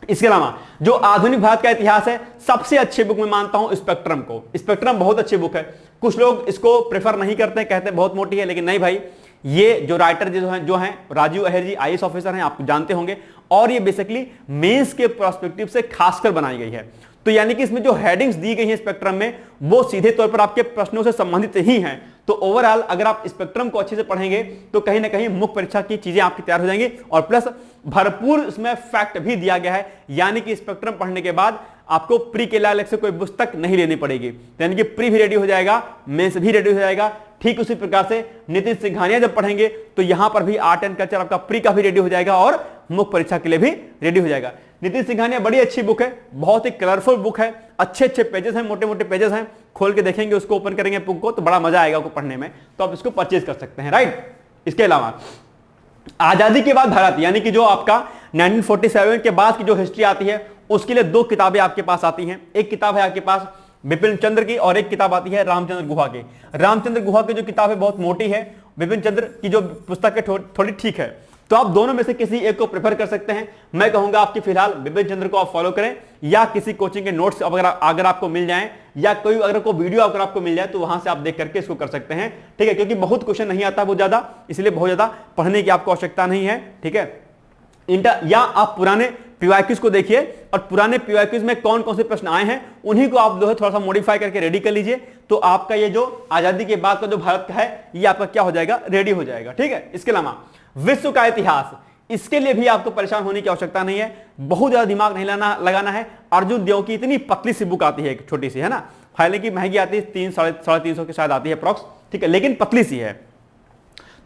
इसके अलावा जो आधुनिक भारत का इतिहास है, सबसे अच्छी बुक मैं मानता हूं स्पेक्ट्रम को। स्पेक्ट्रम बहुत अच्छी बुक है। कुछ लोग इसको प्रेफर नहीं करते, कहते हैं बहुत मोटी है, लेकिन नहीं भाई, ये जो राइटर जो हैं राजीव अहिर जी आईएएस ऑफिसर हैं, आप जानते होंगे, और ये बेसिकली मेंस के पर्सपेक्टिव से खासकर बनाई गई है। तो यानी कि इसमें जो हेडिंग्स दी गई हैं स्पेक्ट्रम में, वो सीधे तौर पर आपके प्रश्नों से संबंधित ही हैं। तो ओवरऑल अगर आप स्पेक्ट्रम को अच्छे से पढ़ेंगे तो कहीं ना कहीं मुख्य परीक्षा की चीजें आपकी तैयार हो जाएंगी, और प्लस भरपूर इसमें फैक्ट भी दिया गया है। यानी कि स्पेक्ट्रम पढ़ने के बाद आपको प्री के लिए अलग से कोई पुस्तक नहीं लेनी पड़ेगी, यानी कि प्री भी रेडी हो जाएगा, मेंस भी रेडी हो जाएगा। ठीक उसी प्रकार से नितिन सिंघानिया जब पढ़ेंगे तो यहां पर भी आर्ट एंड कल्चर आपका प्री का भी रेडी हो जाएगा और मुख्य परीक्षा के लिए भी रेडी हो जाएगा। नितिन सिंघानिया बड़ी अच्छी बुक है, बहुत ही कलरफुल बुक है, अच्छे अच्छे पेजेस हैं, मोटे मोटे पेजेस हैं। खोल के देखेंगे उसको, ओपन करेंगे बुक को तो बड़ा मजा आएगा आपको पढ़ने में, तो आप इसको परचेज कर सकते हैं, राइट। इसके अलावा आजादी के बाद भारत, यानी कि जो आपका 1947 के बाद की जो हिस्ट्री आती है, उसके लिए 2 किताबें आपके पास आती हैं। एक किताब है आपके पास बिपिन चंद्र की, और एक किताब आती है रामचंद्र गुहा की। रामचंद्र गुहा की जो किताब है बहुत मोटी है, विपिन चंद्र की जो पुस्तक है थोड़ी ठीक है। तो आप दोनों में से किसी एक को प्रेफर कर सकते हैं। मैं कहूंगा आपकी फिलहाल विपिन चंद्र को आप फॉलो करें, या किसी कोचिंग के नोट्स अगर आपको मिल जाएं, या कोई अगर कोई वीडियो अगर आपको मिल जाए तो वहां से आप देख करके इसको कर सकते हैं। ठीक है, क्योंकि बहुत क्वेश्चन नहीं आता बहुत ज्यादा, इसलिए बहुत ज्यादा पढ़ने की आपको आवश्यकता नहीं है। ठीक है, या आप पुराने पीवाईक्यूज को देखिए, और पुराने पीवाईक्यूज में कौन कौन से प्रश्न आए हैं उन्हीं को आप जो है थोड़ा सा मॉडिफाई करके रेडी कर लीजिए। तो आपका ये जो आजादी के बाद का जो भारत का है, ये आपका क्या हो जाएगा, रेडी हो जाएगा। ठीक है, इसके अलावा विश्व का इतिहास, इसके लिए भी आपको परेशान होने की आवश्यकता नहीं है, बहुत ज्यादा दिमाग नहीं लगाना है। अर्जुन देव की इतनी पतली सी बुक आती है, एक छोटी सी, है ना, हालांकि महंगी आती है, 300-350 के शायद आती है अप्रॉक्स। ठीक है, लेकिन पतली सी है।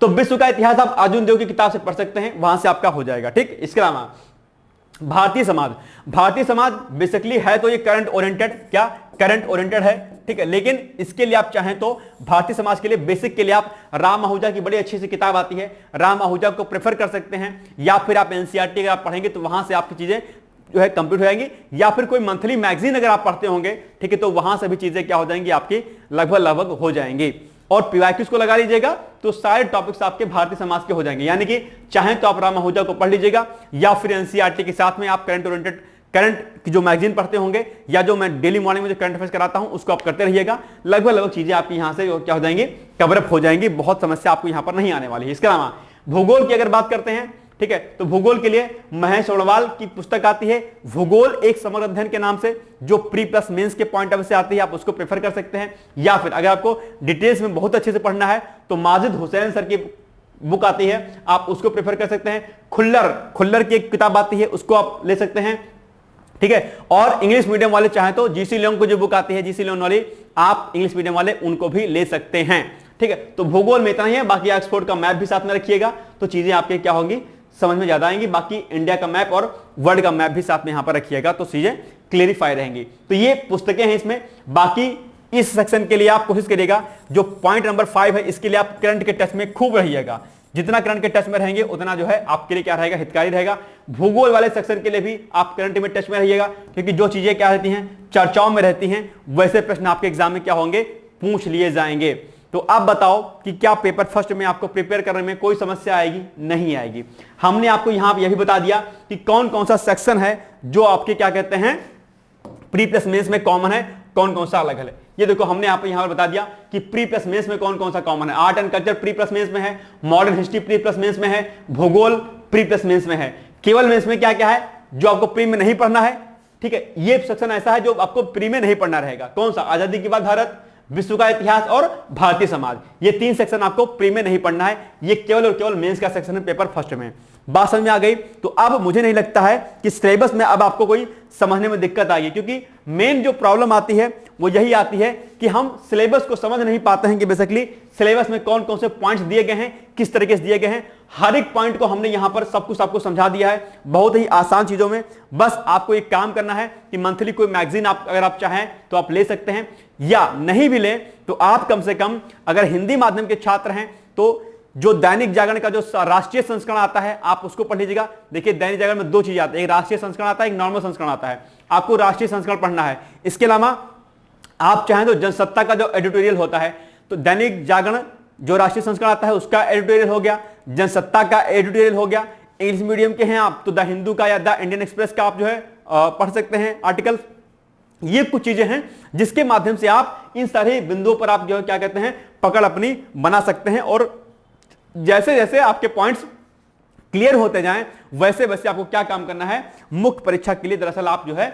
तो विश्व का इतिहास आप अर्जुन देव की किताब से पढ़ सकते हैं, वहां से आपका हो जाएगा। ठीक, इसके अलावा भारतीय समाज, भारतीय समाज बेसिकली है तो ये करंट ओरिएंटेड, क्या करंट ओरिएंटेड है, ठीक है। लेकिन इसके लिए आप चाहें तो भारतीय समाज के लिए बेसिक के लिए आप राम आहूजा की बड़ी अच्छी सी किताब आती है, राम आहूजा को प्रेफर कर सकते हैं, या फिर आप एनसीईआरटी अगर आप पढ़ेंगे तो वहां से आपकी चीजें जो है कंप्लीट हो जाएंगी, या फिर कोई मंथली मैगजीन अगर आप पढ़ते होंगे, ठीक है, तो वहां से भी चीजें क्या हो जाएंगी आपकी लगभग हो जाएंगी। और पीवाईक्यूज को लगा लीजिएगा तो सारे टॉपिक्स आपके भारतीय समाज के हो जाएंगे, यानी कि चाहें तो आप राम आहूजा को पढ़ लीजिएगा, या फिर एनसीईआरटी के साथ में आप करंट ओरिएंटेड करंट की जो मैगजीन पढ़ते होंगे, या जो मैं डेली मॉर्निंग में जो करंट अफेयर्स कराता हूं उसको आप करते रहिएगा। लगभग चीजें आपकी यहां से क्या हो जाएंगी, कवरअप हो जाएंगी, बहुत समस्या आपको यहां पर नहीं आने वाली है। इसके अलावा भूगोल की अगर बात करते हैं, ठीक है, तो भूगोल के लिए महेश अग्रवाल की पुस्तक आती है भूगोल एक समग्र अध्ययन के नाम से, जो प्री प्लस मेंस के पॉइंट ऑफ व्यू से आती है, आप उसको प्रेफर कर सकते हैं। या फिर अगर आपको डिटेल्स में बहुत अच्छे से पढ़ना है तो माजिद हुसैन सर की बुक आती है, आप उसको प्रेफर कर सकते हैं। खुल्लर की एक किताब आती है, उसको आप ले सकते हैं, ठीक है। और इंग्लिश मीडियम वाले चाहें तो जीसी लियोन को जो बुक आती है, जीसी लियोन वाली, आप इंग्लिश मीडियम वाले उनको भी ले सकते हैं, ठीक है। तो भूगोल में इतना ही है, बाकी ऑक्सफोर्ड का मैप भी साथ में रखिएगा तो चीजें आपके क्या होंगी, समझ में ज्यादा आएंगी। बाकी इंडिया का मैप और वर्ल्ड का मैप भी साथ में यहां पर रखिएगा तो चीजें क्लेरिफाई रहेंगी। तो ये पुस्तकें हैं इसमें। बाकी इस सेक्शन के लिए आप कोशिश करिएगा, जो पॉइंट नंबर 5 है, इसके लिए आप करंट के टच में खूब रहिएगा। जितना करंट के टच में रहेंगे उतना जो है आपके लिए क्या रहेगा, हितकारी रहेगा। भूगोल वाले सेक्शन के लिए भी आप करंट में टच में रहिएगा, क्योंकि जो चीजें क्या रहती हैं, चर्चाओं में रहती हैं, वैसे प्रश्न आपके एग्जाम में क्या होंगे, पूछ लिए जाएंगे। तो आप बताओ कि क्या पेपर फर्स्ट में आपको प्रिपेयर करने में कोई समस्या आएगी? नहीं आएगी। हमने आपको यहां यह भी बता दिया कि कौन कौन सा सेक्शन है जो आपके क्या कहते हैं, प्री प्लस मेंस में कॉमन है, कौन कौन सा अलग है। ये देखो हमने आपको यहां पर बता दिया कि प्री प्लस मेंस में कौन कौन सा कॉमन है। Art and culture pre plus mains में है, modern history pre plus mains में है, भूगोल प्री प्लस मेंस में है। केवल मेंस में क्या क्या है जो आपको प्री में नहीं पढ़ना है, ठीक है। ये सेक्शन ऐसा है जो आपको प्री में नहीं पढ़ना रहेगा। कौन सा? आजादी के बाद भारत, विश्व का इतिहास और भारतीय समाज। ये 3 सेक्शन आपको प्री में नहीं पढ़ना है, ये केवल और केवल मेंस का सेक्शन है पेपर फर्स्ट में। बात समझ में आ गई? तो अब मुझे नहीं लगता है कि सिलेबस में अब आपको कोई समझने में दिक्कत आएगी, क्योंकि मेन जो प्रॉब्लम आती है वो यही आती है कि हम सिलेबस को समझ नहीं पाते हैं कि बेसिकली सिलेबस में कौन कौन से पॉइंट्स दिए गए हैं, किस तरीके से दिए गए हैं। हर एक पॉइंट को हमने यहां पर सब कुछ आपको समझा दिया है, बहुत ही आसान चीजों में। बस आपको एक काम करना है कि मंथली कोई मैगजीन आप अगर आप चाहें तो आप ले सकते हैं, या नहीं भी लें तो आप कम से कम अगर हिंदी माध्यम के छात्र हैं तो जो दैनिक जागरण का जो राष्ट्रीय संस्करण आता है आप उसको पढ़ लीजिएगा। देखिए दैनिक जागरण में 2 चीजें आती है, एक राष्ट्रीय संस्करण आता है, एक नॉर्मल संस्करण आता है। आपको राष्ट्रीय संस्करण पढ़ना है। इसके अलावा आप चाहें तो जनसत्ता का जो एडिटोरियल होता है, तो दैनिक जागरण जो राष्ट्रीय संस्करण आता है उसका एडिटोरियल हो गया, जनसत्ता का एडिटोरियल हो गया। इंग्लिश मीडियम के हैं आप तो द हिंदू का या द इंडियन एक्सप्रेस का आप जो है पढ़ सकते हैं आर्टिकल। ये कुछ चीजें हैं जिसके माध्यम से आप इन सारे बिंदुओं पर आप जो है क्या कहते हैं पकड़ अपनी बना सकते हैं, और जैसे जैसे आपके पॉइंट्स क्लियर होते जाएं वैसे वैसे आपको क्या काम करना है, मुख्य परीक्षा के लिए दरअसल आप जो है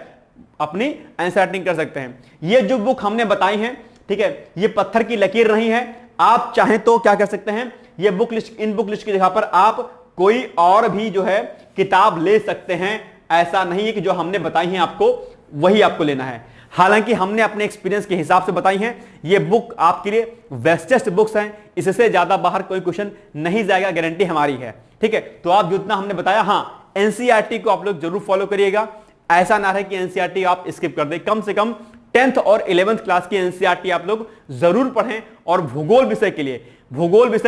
अपनी आंसर राइटिंग कर सकते हैं। ये जो बुक हमने बताई है, ठीक है, ये पत्थर की लकीर नहीं है। आप चाहें तो क्या कर सकते हैं, ये book list, in book list की जगह पर आप कोई और भी जो है किताब ले सकते हैं। ऐसा नहीं है कि जो हमने बताई है आपको वही आपको लेना है। हालांकि हमने अपने एक्सपीरियंस के हिसाब से बताई हैं। ये बुक आपके लिए बेस्टेस्ट बुक्स हैं, इससे ज्यादा बाहर कोई क्वेश्चन नहीं जाएगा, गारंटी हमारी है, ठीक है। तो आप जितना हमने बताया, हाँ एनसीईआरटी को आप लोग जरूर फॉलो करिएगा। ऐसा ना रहे कि एनसीईआरटी आप स्किप कर दें। कम से कम 10th और 11th क्लास की एनसीईआरटी आप लोग जरूर पढ़ें। और भूगोल विषय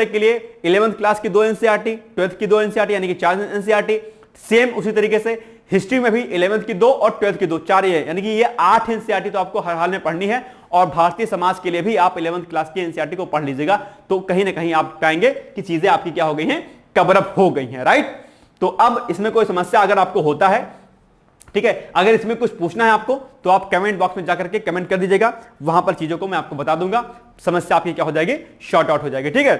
के लिए 11th क्लास की 2 एनसीईआरटी, 12th की 2 एनसीईआरटी यानी कि 4 एनसीईआरटी। सेम उसी तरीके से हिस्ट्री में भी 11th की 2 और 12th की 2, 4 ही है, यानी कि ये 8 एनसीईआरटी तो आपको हर हाल में पढ़नी है। और भारतीय समाज के लिए भी आप 11th क्लास की एनसीईआरटी को पढ़ लीजिएगा, तो कहीं ना कहीं आप पाएंगे कि चीजें आपकी क्या हो गई हैं, कवरअप हो गई हैं, राइट। तो अब इसमें कोई समस्या अगर आपको होता है, ठीक है, अगर इसमें कुछ पूछना है आपको तो आप कमेंट बॉक्स में जाकर के कमेंट कर दीजिएगा, वहां पर चीजों को मैं आपको बता दूंगा, समस्या आपकी क्या हो जाएगी, शॉर्ट आउट हो जाएगी, ठीक है।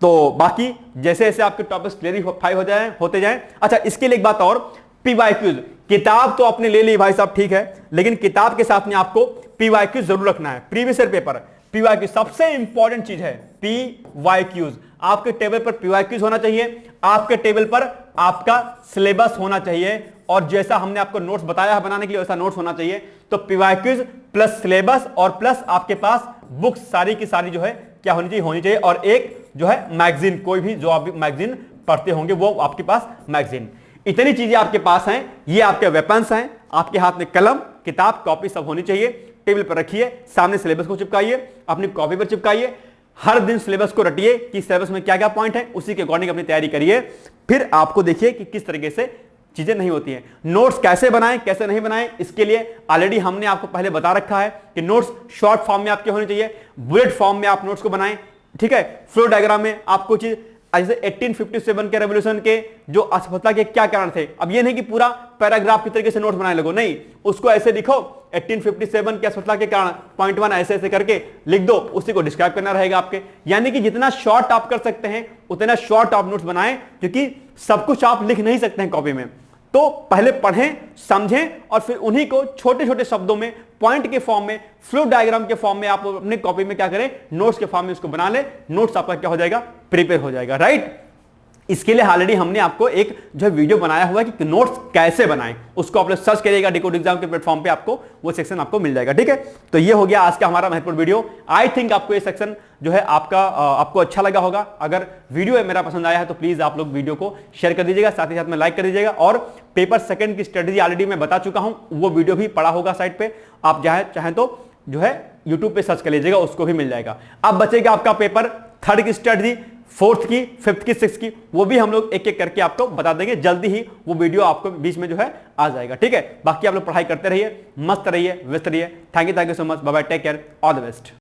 तो बाकी जैसे जैसे आपके टॉपिक्स क्लियरिफाई होते जाएं। अच्छा, इसके लिए एक बात और, पीवाईक्यूज किताब तो आपने ले ली भाई साहब, ठीक है, लेकिन किताब के साथ में आपको पीवाईक्यूज जरूर रखना है। प्रीवियस ईयर पेपर पीवाईक्यूज सबसे इंपॉर्टेंट चीज है। पीवाईक्यूज आपके टेबल पर पीवाईक्यूज होना चाहिए, आपके टेबल पर आपका सिलेबस होना चाहिए, और जैसा हमने आपको नोट्स बताया है बनाने के लिए वैसा नोट्स होना चाहिए। तो पीवाईक्यूज प्लस सिलेबस और प्लस आपके पास बुक्स सारी की सारी जो है क्या होनी चाहिए, और एक जो है मैगजीन, कोई भी जो आप मैगजीन पढ़ते होंगे वो आपके पास मैगजीन। इतनी चीजें आपके पास हैं, ये आपके वेपन्स हैं। आपके हाथ में कलम, किताब, कॉपी सब होनी चाहिए। टेबल पर रखिए, सामने सिलेबस को चिपकाइए, अपनी कॉपी पर चिपकाइए। हर दिन सिलेबस को रटिए कि सिलेबस में क्या क्या पॉइंट है, उसी के अकॉर्डिंग अपनी तैयारी करिए। फिर आपको देखिए कि किस तरीके से चीजें नहीं होती हैं। नोट्स कैसे बनाएं, कैसे नहीं बनाएं, इसके लिए ऑलरेडी हमने आपको पहले बता रखा है कि नोट्स शॉर्ट फॉर्म में आपके होने चाहिए, बुलेट फॉर्म में आप नोट्स को बनाएं। ठीक है, फ्लो डायग्राम में आपको चीज जैसे 1857 के रेवोल्यूशन के जो असफलता के क्या कारण थे, अब ये नहीं कि पूरा पैराग्राफ की तरीके से नोट बनाने लगो, नहीं, उसको ऐसे लिखो 1857 के असफलता के कारण पॉइंट 1 ऐसे ऐसे करके लिख दो, उसी को डिस्क्राइब करना रहेगा आपके। यानी कि जितना शॉर्ट आप कर सकते हैं उतना शॉर्ट आप नोट्स बनाएं, क्योंकि सब कुछ आप लिख नहीं सकते हैं कॉपी में। तो पहले पढ़ें, समझें और फिर उन्हीं को छोटे छोटे शब्दों में, पॉइंट के फॉर्म में, फ्लो डायग्राम के फॉर्म में आप अपनी कॉपी में क्या करें, नोट्स के फॉर्म में उसको बना ले। नोट्स आपका क्या हो जाएगा, प्रिपेयर हो जाएगा। राइट, इसके लिए ऑलरेडी हमने आपको एक जो वीडियो बनाया हुआ है कि नोट्स कैसे बनाएं, उसको आप लोग सर्च करिएगा डिकोड एग्जाम के प्लेटफॉर्म पे, आपको वो सेक्शन आपको मिल जाएगा। ठीक है, तो ये हो गया आज का हमारा महत्वपूर्ण वीडियो। आई थिंक आपको ये सेक्शन जो है आपको अच्छा लगा होगा। अगर वीडियो मेरा पसंद आया है तो प्लीज आप लोग वीडियो को शेयर कर दीजिएगा, साथ ही साथ में लाइक कर दीजिएगा। और पेपर सेकंड की स्ट्रेटेजी ऑलरेडी मैं बता चुका हूं, वो वीडियो भी पड़ा होगा साइट पे, आप चाहें तो जो है यूट्यूब पे सर्च कर लीजिएगा, उसको भी मिल जाएगा। अब बचेगा आपका पेपर थर्ड की स्ट्रेटेजी, फोर्थ की, फिफ्थ की, सिक्स की, वो भी हम लोग एक एक करके आपको बता देंगे। जल्दी ही वो वीडियो आपको बीच में जो है आ जाएगा। ठीक है, बाकी आप लोग पढ़ाई करते रहिए, मस्त रहिए, व्यस्त रहिए। Thank you so much, bye bye, take care, all the best.